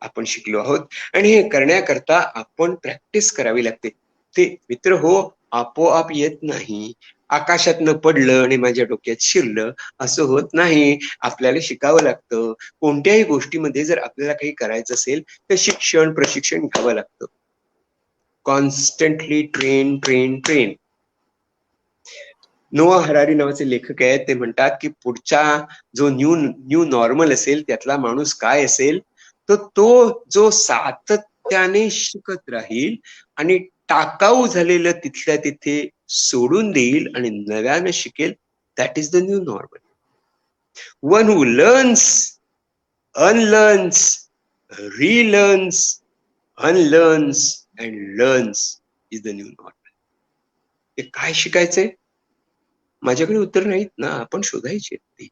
आपण शिकलो आहोत. आणि हे करण्याकरता आपण प्रॅक्टिस करावी लागते. ते मित्र हो आपोआप येत नाही. आकाशातनं पडलं आणि माझ्या डोक्यात शिरलं असं होत नाही. आपल्याला शिकावं लागतं. कोणत्याही गोष्टीमध्ये जर आपल्याला काही करायचं असेल तर शिक्षण प्रशिक्षण घ्यावं लागतं. Constantly train train train. नोआ हरारी नावाचे लेखक आहेत. ते म्हणतात की पुढचा जो न्यू नॉर्मल असेल त्यातला माणूस काय असेल तर तो जो सातत्याने शिकत राहील आणि टाकाऊ झालेलं तिथल्या तिथे सोडून देईल आणि नव्यानं शिकेल. That is the new normal. One who learns, unlearns, relearns, unlearns and learns is the new normal. ते काय शिकायचंय? माझ्याकडे उत्तर नाहीत ना. आपण शोधायचे, ते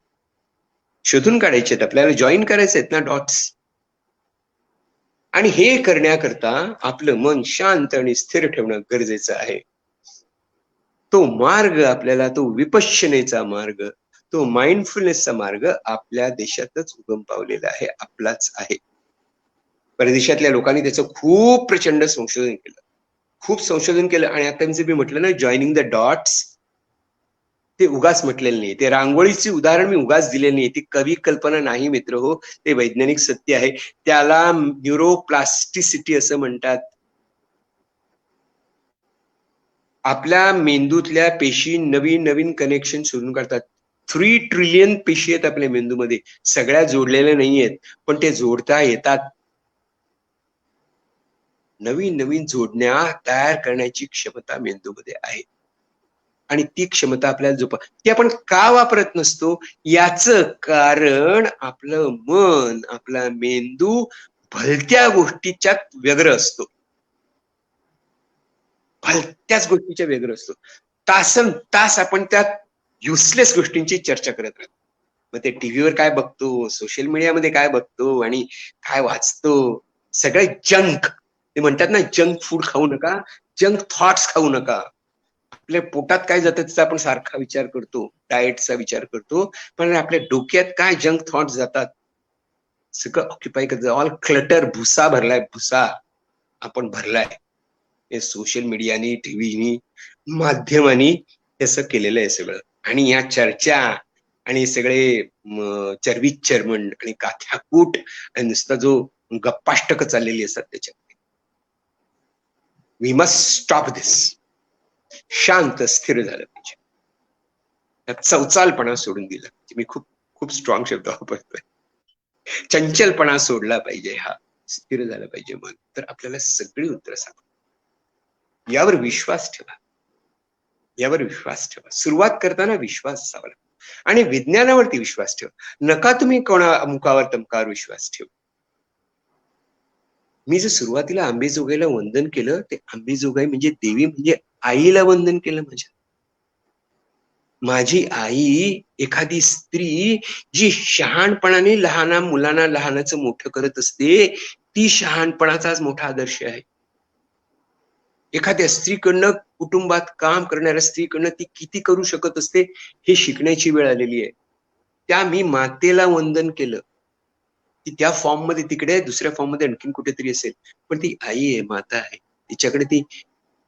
शोधून काढायचे, आपल्याला जॉईन करायचे आहेत ना डॉट्स. आणि हे करण्याकरता आपलं मन शांत आणि स्थिर ठेवणं गरजेचं आहे. तो मार्ग आपल्याला, तो विपश्यनेचा मार्ग, तो माइंडफुलनेसचा मार्ग आपल्या देशातच उगम पावलेला आहे, आपलाच आहे. परदेशातल्या लोकांनी त्याचं खूप प्रचंड संशोधन केलं, खूप संशोधन केलं. आणि आता मी म्हटलं ना जॉईनिंग द डॉट्स, ते उगाच म्हटलेलं नाही. ते रांगोळीचे उदाहरण मी उगाच दिलेलं नाही. ती कवी कल्पना नाही मित्र हो, ते वैज्ञानिक सत्य आहे. त्याला न्यूरोप्लास्टिसिटी असं म्हणतात. आपल्या मेंदूतल्या पेशी नवीन नवीन कनेक्शन शोधून काढतात. 3 ट्रिलियन पेशी आहेत आपल्या मेंदूमध्ये. सगळ्या जोडलेल्या नाहीयेत, पण ते जोडता येतात. नवीन नवीन जोडण्या तयार करण्याची क्षमता मेंदूमध्ये आहे. आणि ती क्षमता आपल्याला ती आपण का वापरत नसतो, याचं कारण आपलं मन, आपला मेंदू भलत्या गोष्टीच्यात व्यग्र असतो. भलत्याच गोष्टीच्या व्यग्र असतो. तासन तास आपण त्या युजलेस गोष्टींची चर्चा करत राहतो. मग ते टीव्हीवर काय बघतो, सोशल मीडियामध्ये काय बघतो आणि काय वाचतो, सगळे जंक. ते म्हणतात ना, जंक फूड खाऊ नका, जंक थॉट्स खाऊ नका. आपल्या पोटात काय जातं त्याचा आपण सारखा विचार करतो, डाएटचा विचार करतो, पण आपल्या डोक्यात काय जंक थॉट्स जातात, सगळं ऑक्युपाय करतं. ऑल क्लटर, भुसा भरलाय, भुसा आपण भरलाय. हे सोशल मीडियानी, टीव्हीनी, माध्यमांनी असं केलेलं आहे सगळं. आणि या चर्चा आणि सगळे चरविचरमण आणि काथ्याकूट आणि नुसता जो गप्पाष्टक चाललेली असतात त्याच्यात. वी मस्ट स्टॉप दिस. शांत स्थिर झालं पाहिजे. त्यात चवचालपणा सोडून दिला. मी खूप खूप स्ट्रॉंग शब्द वापरतोय. चंचलपणा सोडला पाहिजे. हा स्थिर झालं पाहिजे मन, तर आपल्याला सगळी उत्तरं सापडतात. यावर विश्वास ठेवा. यावर विश्वास ठेवा. सुरुवात करताना विश्वास असावा लागतो आणि विज्ञानावरती विश्वास ठेवा. नका तुम्ही कोणा अमुकावर तमकावर विश्वास ठेवा. मी जे सुरुवातीला अंबेजोगाईला वंदन केलं, ते अंबेजोगाई म्हणजे देवी, म्हणजे आईला वंदन केलं. माझी आई एखादी स्त्री जी शहाणपणाने लहान मुलांना लहानाचं मोठं करत असते, ती शहाणपणाचाच मोठा आदर्श आहे. एखाद्या स्त्रीकडनं, कुटुंबात काम करणाऱ्या स्त्रीकडनं ती किती करू शकत असते हे शिकण्याची वेळ आलेली आहे. त्या मी मातेला वंदन केलं. ती त्या फॉर्म मध्ये तिकडे आहे, दुसऱ्या फॉर्म मध्ये आणखीन कुठेतरी असेल, पण ती आई आहे, माता आहे. तिच्याकडे ती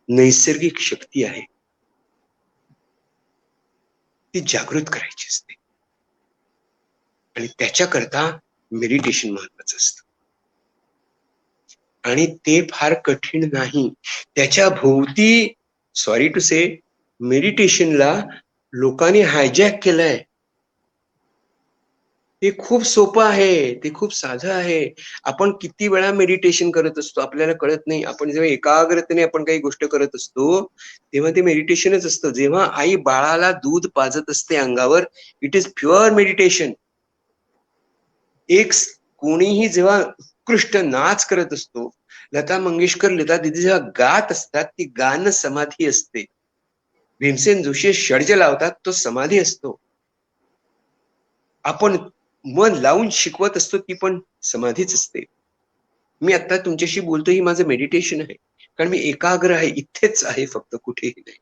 नैसर्गिक शक्ती आहे, ती जागृत करायची असते. आणि त्याच्याकरता मेडिटेशन महत्वाचं असतं. आणि ते फार कठीण नाही. त्याच्या भोवती, सॉरी टू से, मेडिटेशनला लोकांनी हायजॅक केलंय. ते खूप सोपं आहे, ते खूप साधं आहे. आपण किती वेळा मेडिटेशन करत असतो आपल्याला कळत नाही. आपण जेव्हा एकाग्रतेने आपण काही गोष्ट करत असतो तेव्हा ते मेडिटेशनच असतं. जेव्हा आई बाळाला दूध पाजत असते अंगावर, इट इज प्युअर मेडिटेशन. एक कोणीही जेव्हा उत्कृष्ट नाच करत असतो, लता मंगेशकर, लता दीदी जेव्हा गात असतात, ती गाणं समाधी असते. भीमसेन जोशी षड्ज लावतात, तो समाधी असतो. आपण मन लावून शिकवत असतो, ती पण समाधीच असते. मी आता तुमच्याशी बोलतो, ही माझं मेडिटेशन आहे, कारण मी एकाग्र आहे, इथेच आहे, फक्त कुठेही नाही.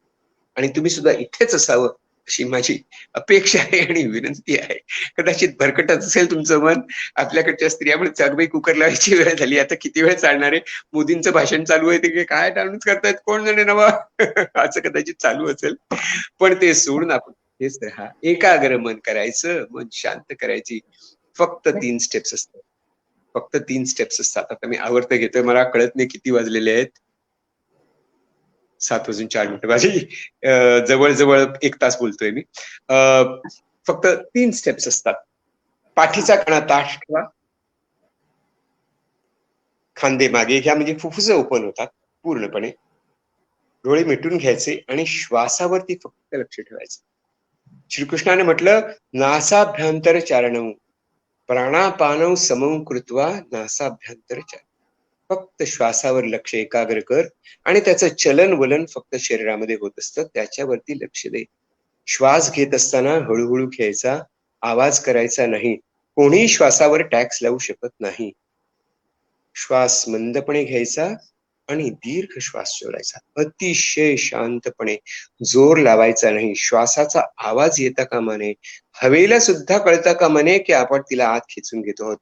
आणि तुम्ही सुद्धा इथेच असावं अशी माझी अपेक्षा आहे आणि विनंती आहे. कदाचित भरकटत असेल तुमचं मन. आपल्याकडच्या स्त्रिया पण चालबाई कुकर लावायची वेळ झाली, आता किती वेळ चालणार आहे? मोदींचं भाषण चालू आहे, ते काय टाळूच करतायत, कोण जाणे नवा असं कदाचित चालू असेल. पण ते सोडून आपण हेच राहा, एकाग्र मन करायचं, मन शांत करायची. फक्त 3 स्टेप्स असतात. फक्त 3 स्टेप्स असतात. आता मी आवर्त घेतोय, मला कळत नाही किती वाजलेले आहेत. 7:04 माझी जवळजवळ 1 तास बोलतोय मी. फक्त 3 स्टेप्स असतात. पाठीचा कणा ताठ ठेवा, खांदे मागे घ्या, म्हणजे फुफ्फुस ओपन होतात पूर्णपणे. डोळे मिटून घ्यायचे आणि श्वासावरती फक्त लक्ष ठेवायचं. श्रीकृष्णाने म्हटलं, नासाभ्यंतर चारणम प्राणापानौ समं कृत्वा नासाभ्यंतर चारणम. फक्त श्वासावर लक्ष एकाग्र कर आणि त्याचं चलन वलन फक्त शरीरामध्ये होत असतं, त्याच्यावरती लक्ष दे. श्वास घेत असताना हळूहळू घ्यायचा, आवाज करायचा नाही. कोणी श्वासावर टॅक्स लावू शकत नाही. श्वास मंदपणे घ्यायचा आणि दीर्घ श्वास सोडायचा, अतिशय शांतपणे. जोर लावायचा नाही. श्वासाचा आवाज येता कामा नये. हवेला सुद्धा कळता कामा नये की आपण तिला आत खेचून घेतो आहोत.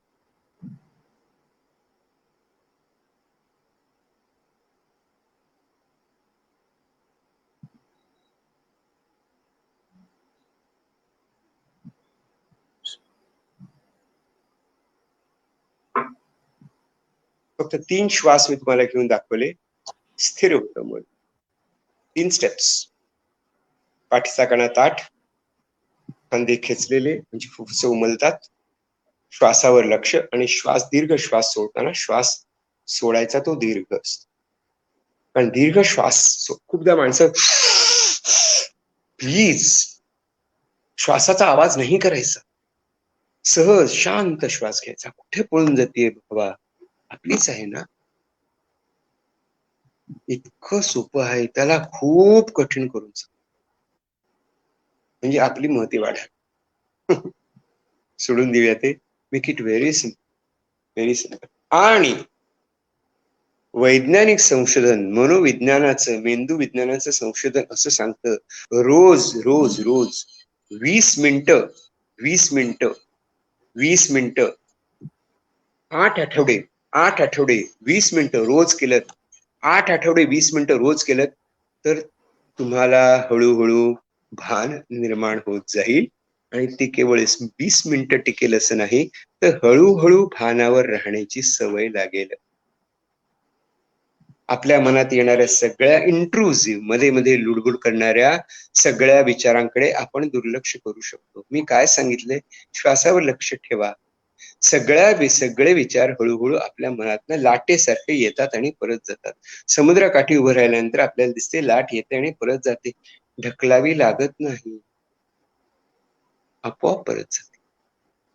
फक्त 3 श्वास मी तुम्हाला घेऊन दाखवले. स्थिर होतं मन. 3 स्टेप्स. पाठीचा कणा ताठ, खांदे खेचलेले म्हणजे फुफ्फुसे उमलतात. श्वासावर लक्ष आणि श्वास दीर्घ श्वास सोडताना श्वास सोडायचा तो दीर्घ असतो. कारण दीर्घ श्वास खूपदा माणसं प्लीज श्वासाचा आवाज नाही करायचा. सहज शांत श्वास घ्यायचा. कुठे पळून जाते बाबा, आपलीच आहे ना. इतकं सोपं आहे, त्याला खूप कठीण करून म्हणजे आपली महती वाढा. सोडून देऊया ते. Make it very simple, very simple. आणि वैज्ञानिक संशोधन, मनोविज्ञानाचं, मेंदू विज्ञानाचं संशोधन असं सांगतं, रोज रोज रोज 20 मिनिटं 20 मिनिटं 20 मिनिटं 8 आठवडे 8 आठवडे 20 मिनिटं रोज केलं, 8 आठवडे 20 मिनिटं रोज केलं तर तुम्हाला हळूहळू भान निर्माण होत जाईल. आणि ते केवळ 20 मिनिटं टिकेल असं नाही, तर हळूहळू भानावर राहण्याची सवय लागेल. आपल्या मनात येणाऱ्या सगळ्या इंट्रुसिव्ह, मध्ये मध्ये लुडबुड करणाऱ्या सगळ्या विचारांकडे आपण दुर्लक्ष करू शकतो. मी काय सांगितले? श्वासावर लक्ष ठेवा. सगळे विचार हळूहळू आपल्या मनातनं लाटेसारखे येतात आणि परत जातात. समुद्रकाठी उभं राहिल्यानंतर आपल्याला दिसते लाट येते आणि परत जाते. ढकलावी लागत नाही, आपोआप परत जाते.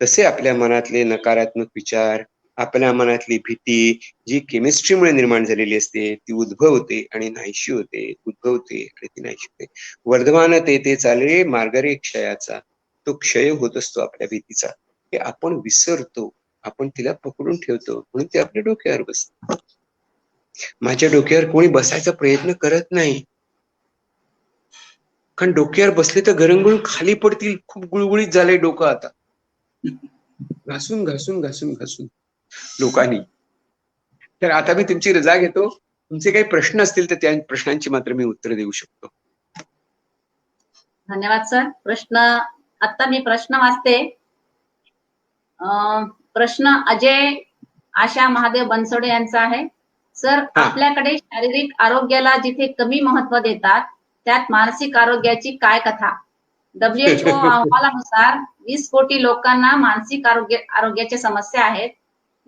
तसे आपल्या मनातले नकारात्मक विचार, आपल्या मनातली भीती जी केमिस्ट्रीमुळे निर्माण झालेली असते, ती उद्भवते आणि नाहीशी होते, उद्भवते आणि ती नाहीशी होते. वर्धमान ते चाले मार्गरे क्षयाचा. तो क्षय होत असतो आपल्या भीतीचा. हे आपण विसरतो, आपण तिला पकडून ठेवतो, म्हणून ते आपल्या डोक्यावर बसते. माझ्या डोक्यावर कोणी बसायचा प्रयत्न करत नाही, कारण डोक्यावर बसले तर घरंगळून खाली पडतील. खूप गुळगुळीत झालंय डोकं आता, घासून घासून घासून घासून लोकांनी. तर आता मी तुमची रजा घेतो. तुमचे काही प्रश्न असतील तर त्या प्रश्नांची मात्र मी उत्तर देऊ शकतो. धन्यवाद सर. आता मी प्रश्न वाचते. प्रश्न अजय आशा महादेव बनसोडे यांचा आहे. सर, आपल्याकडे शारीरिक आरोग्याला जिथे कमी महत्व देतात, त्यात मानसिक आरोग्याची काय कथा? WHO अहवालानुसार 20 कोटी लोकांना मानसिक आरोग्याच्या समस्या आहेत.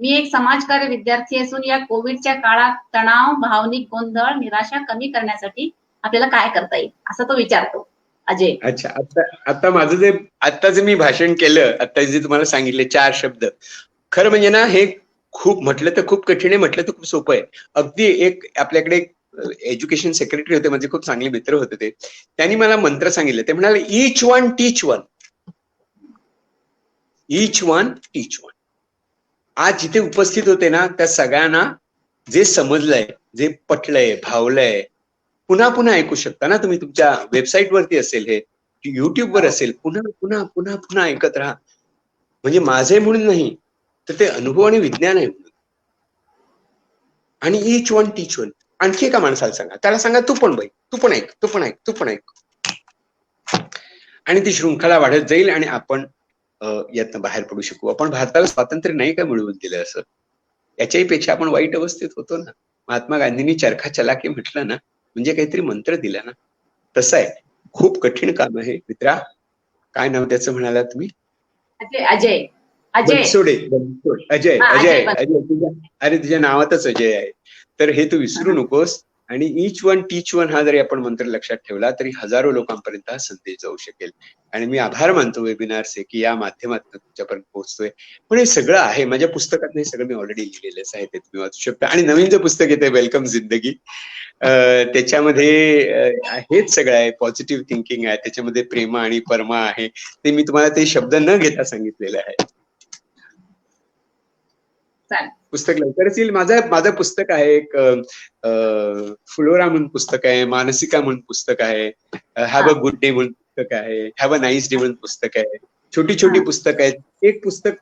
मी एक समाजकार्य विद्यार्थी असून या कोविडच्या काळात तणाव, भावनिक गोंधळ, निराशा कमी करण्यासाठी आपल्याला काय करता येईल, असं तो विचारतो अजय. अच्छा, आता माझं जे आत्ताच मी भाषण केलं, आता जे तुम्हाला सांगितले 4 शब्द, खरं म्हणजे ना हे खूप म्हटलं तर खूप कठीण आहे, म्हटलं तर खूप सोपं आहे. अगदी एक आपल्याकडे एज्युकेशन सेक्रेटरी होते, माझे खूप चांगले मित्र होते ते. त्यांनी मला मंत्र सांगितले. ते म्हणाले, ईच वन टीच वन, ईच वन टीच वन. आज जिथे उपस्थित होते ना त्या सगळ्यांना जे समजलंय, जे पटलंय, भावलंय, पुन्हा पुन्हा ऐकू शकता ना तुम्ही. तुमच्या वेबसाईट वरती असेल, हे युट्यूबवर असेल, पुन्हा पुन्हा पुन्हा पुन्हा ऐकत राहा. म्हणजे माझे म्हणून नाही, तर ते अनुभव आणि विज्ञान आहे म्हणून. आणि ईच वन टीच वन. आणखी एका माणसाला सांगा, त्याला सांगा तू पण बाई, तू पण ऐक, तू पण ऐक, तू पण ऐक. आणि ती शृंखला वाढत जाईल आणि आपण यातनं बाहेर पडू शकू. आपण भारताला स्वातंत्र्य नाही का मिळवून दिलं असं, याच्याही पेक्षा आपण वाईट अवस्थेत होतो ना. महात्मा गांधींनी चरखा चलाके म्हटलं ना, म्हणजे काहीतरी मंत्र दिला ना. तसं आहे, खूप कठीण काम आहे मित्रा. काय नाव त्याचं म्हणाला तुम्ही? अजय बनसोडे. अजय अजय अजय अरे तुझ्या नावातच अजय आहे. तर हे तू विसरू नकोस. आणि ईच वन टीच वन हा जरी आपण मंत्र लक्षात ठेवला तरी हजारो लोकांपर्यंत हा संदेश जाऊ शकेल. आणि मी आभार मानतो वेबिनारचे की या माध्यमातून तुमच्यापर्यंत पोहोचतोय. पण हे सगळं आहे माझ्या पुस्तकात, हे सगळं मी ऑलरेडी लिहिलेलंच आहे, ते तुम्ही वाचू शकता. आणि नवीन जे पुस्तक येते वेलकम जिंदगी, त्याच्यामध्ये हेच सगळं आहे. पॉझिटिव्ह थिंकिंग आहे त्याच्यामध्ये, प्रेम आणि परमा आहे. ते मी तुम्हाला ते शब्द न घेता सांगितलेलं आहे. पुस्तक लवकरच येईल. माझं पुस्तक आहे एक, फ्लोरा म्हणून पुस्तक आहे, मानसिका म्हणून पुस्तक आहे, हॅव अ गुड डे म्हणून पुस्तक आहे, हॅव अ नाईस डे म्हणून पुस्तक आहे. छोटी छोटी पुस्तक आहेत. एक पुस्तक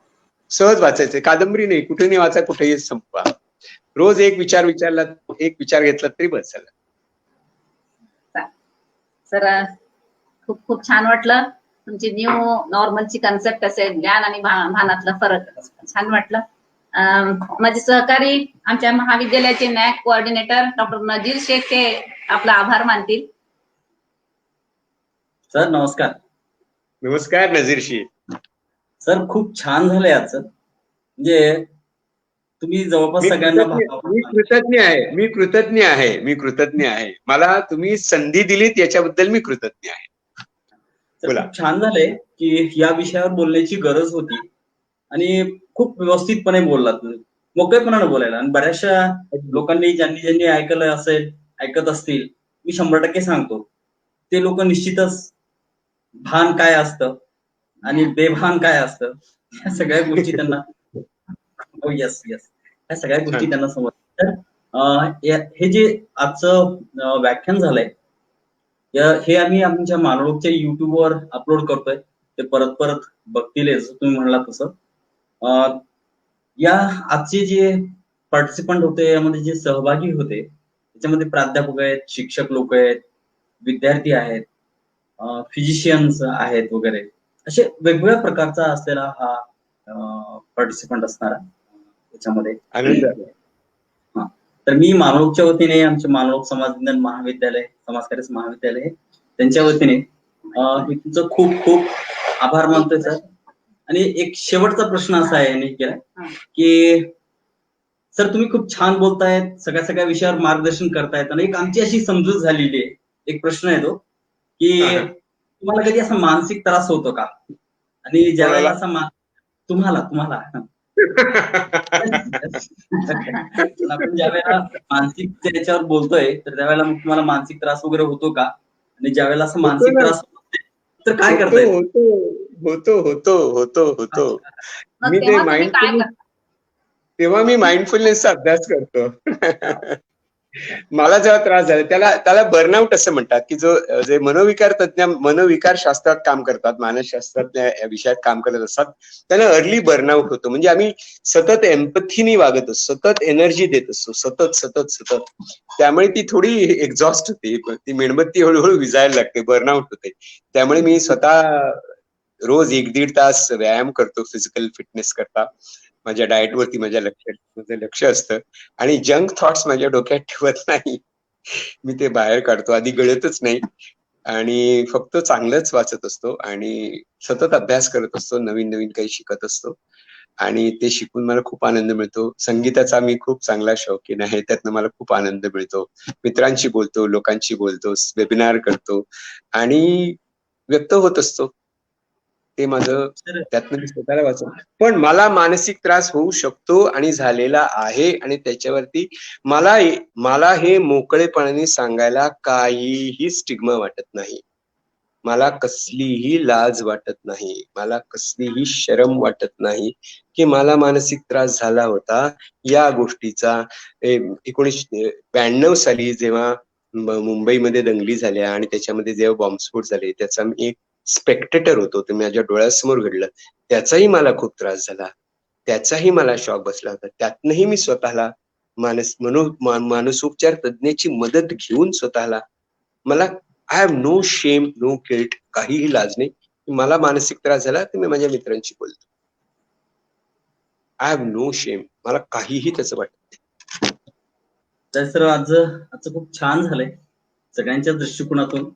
सहज वाचायचंय, कादंबरी नाही, कुठेही वाचा, कुठेही संपवा. रोज एक विचार विचारला, एक विचार घेतला तरी बस झालं. सर, खूप खूप छान वाटलं. तुमची न्यू नॉर्मलची कन्सेप्ट असेल, ज्ञान आणि भानातला फरक, छान वाटलं. माझे सहकारी आमच्या महाविद्यालयाचे नॅक कोऑर्डिनेटर डॉक्टर नजीर शेख हे आपला आभार मानतील. सर नमस्कार. नमस्कार नजीरशी. सर खूप छान झालंय आजचं, म्हणजे तुम्ही जवळपास सगळ्यांना मी कृतज्ञ आहे. मला तुम्ही संधी दिलीत याच्याबद्दल मी कृतज्ञ आहे. खूप छान झालंय की या विषयावर बोलण्याची गरज होती आणि खूप व्यवस्थितपणे बोललात तुम्ही, मोकळेपणाने बोलायला. आणि बऱ्याचशा लोकांनी ज्यांनी ऐकलं असेल, ऐकत असतील, मी 100% सांगतो ते लोक निश्चितच भान काय असतं आणि बेभान काय असतं या सगळ्या गोष्टी त्यांना यस या सगळ्या गोष्टी त्यांना समजतात. तर हे जे आजचं व्याख्यान झालंय हे आम्ही आमच्या मानवलोकच्या युट्यूबवर अपलोड करतोय. ते परत परत बघतील जसं तुम्ही म्हणला तसं. या आजचे जे पार्टिसिपंट होते, यामध्ये जे सहभागी होते, त्याच्यामध्ये प्राध्यापक आहेत, शिक्षक लोक आहेत, विद्यार्थी आहेत, फिजिशियन्स आहेत वगैरे, असे वेगवेगळ्या प्रकारचा असलेला हा पार्टिसिपंट असणारा त्याच्यामध्ये आनंद. तर मी मानवलोकच्या वतीने, आमचे मानवलोक समाज विज्ञान महाविद्यालय, समाजकार्य महाविद्यालय, त्यांच्या वतीने मी तुमचं खूप खूप आभार मानतोय सर. आणि एक शेवटचा प्रश्न असा आहे की सर तुम्ही खूप छान बोलतायत, सगळ्या विषयावर मार्गदर्शन करतायत, आणि एक आमची अशी समजूत झालेली आहे, एक प्रश्न आहे तो की तुम्हाला कधी असा मानसिक त्रास होतो का? आणि ज्यावेळेला असा तुम्हाला आपण ज्यावेळेला मानसिक याच्यावर बोलतोय तर त्यावेळेला मग तुम्हाला मानसिक त्रास वगैरे होतो का? आणि ज्यावेळेला असं मानसिक त्रास होतो तर काय करताय? होतो. मी ते तेव्हा मी माइंडफुलनेसचा अभ्यास करतो. मला जेव्हा त्रास झाला त्याला बर्नआउट असं म्हणतात, की जे मनोविकार तज्ञ, मनोविकार शास्त्रात काम करतात, मानसशास्त्रात या विषयात काम करत असतात, त्यांना अर्ली बर्नआउट होतो. म्हणजे आम्ही सतत एम्पथीनी वागत असतो, सतत एनर्जी देत असतो, सतत. त्यामुळे ती थोडी एक्झॉस्ट होते, ती मेणबत्ती हळूहळू विजायला लागते, बर्नआउट होते. त्यामुळे मी स्वतः रोज 1-1.5 तास व्यायाम करतो, फिजिकल फिटनेस करता. माझ्या डाएटवरती माझं लक्ष असतं आणि जंक थॉट्स माझ्या डोक्यात ठेवत नाही. मी ते बाहेर काढतो, आधी गळतच नाही, आणि फक्त चांगलंच वाचत असतो आणि सतत अभ्यास करत असतो, नवीन काही शिकत असतो, आणि ते शिकून मला खूप आनंद मिळतो. संगीताचा मी खूप चांगला शौकीन आहे, त्यातनं मला खूप आनंद मिळतो. मित्रांशी बोलतो, लोकांशी बोलतो, वेबिनार करतो आणि व्यक्त होत असतो. ते माझं त्यातनं मी स्वतःला वाचतो. पण मला मानसिक त्रास होऊ शकतो आणि झालेला आहे, आणि त्याच्यावरती मला हे मोकळेपणाने सांगायला काहीही स्टिग्मा वाटत नाही. मला कसलीही लाज वाटत नाही, मला कसलीही शरम वाटत नाही की मला मानसिक त्रास झाला होता. या गोष्टीचा 1992 साली जेव्हा मुंबईमध्ये दंगली झाल्या आणि त्याच्यामध्ये जेव्हा बॉम्बस्फोट झाले, त्याचा मी एक स्पेक्टेटर होतो, ते माझ्या डोळ्यासमोर घडलं. त्याचाही मला खूप त्रास झाला, त्याचाही मला शॉक बसला होता. त्यातनंही मी स्वतःला मानसोपचार तज्ञाची मदत घेऊन स्वतःला, मला I have no shame, no guilt, काहीही लाज नाही. मला मानसिक त्रास झाला तर मी माझ्या मित्रांशी बोलतो. आय हॅव नो शेम, मला काहीही त्याचं वाटत नाही. सर आजचं खूप छान झालंय सगळ्यांच्या दृष्टिकोनातून.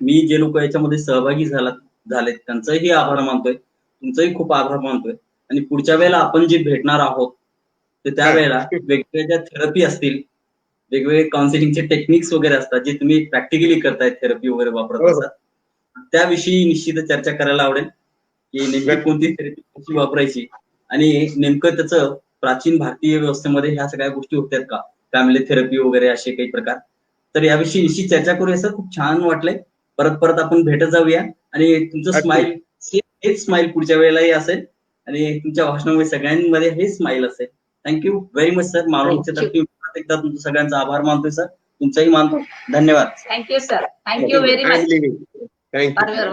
मी जे लोक याच्यामध्ये सहभागी झालेत त्यांचाही आभार मानतोय, तुमचाही खूप आभार मानतोय. आणि पुढच्या वेळेला आपण जे भेटणार आहोत तर त्यावेळेला वेगवेगळ्या थेरपी असतील, वेगवेगळे काउन्सिलिंगचे टेक्निक्स वगैरे असतात जे तुम्ही प्रॅक्टिकली करताय, थेरपी वगैरे वापरत असतात, त्याविषयी निश्चित चर्चा करायला आवडेल की नेमकी कोणती थेरपी कशी वापरायची आणि नेमकं त्याचं प्राचीन भारतीय व्यवस्थेमध्ये ह्या सगळ्या गोष्टी होत्यात का, फॅमिली थेरपी वगैरे असे काही प्रकार. तर याविषयी निश्चित चर्चा करूया सर. खूप छान वाटलंय. परत आपण भेटत जाऊया आणि तुमचं स्माइल, हेच स्माइल पुढच्या वेळेलाही असेल आणि तुमच्या भाषणामुळे सगळ्यांमध्ये हे स्माइल असेल. Thank you very much sir. मानवलोकच्या तर्फे एकदा तुमचा सगळ्यांचा आभार मानतोय सर, तुमचाही मानतो. धन्यवाद. Thank you sir. Thank you very much. Thank you.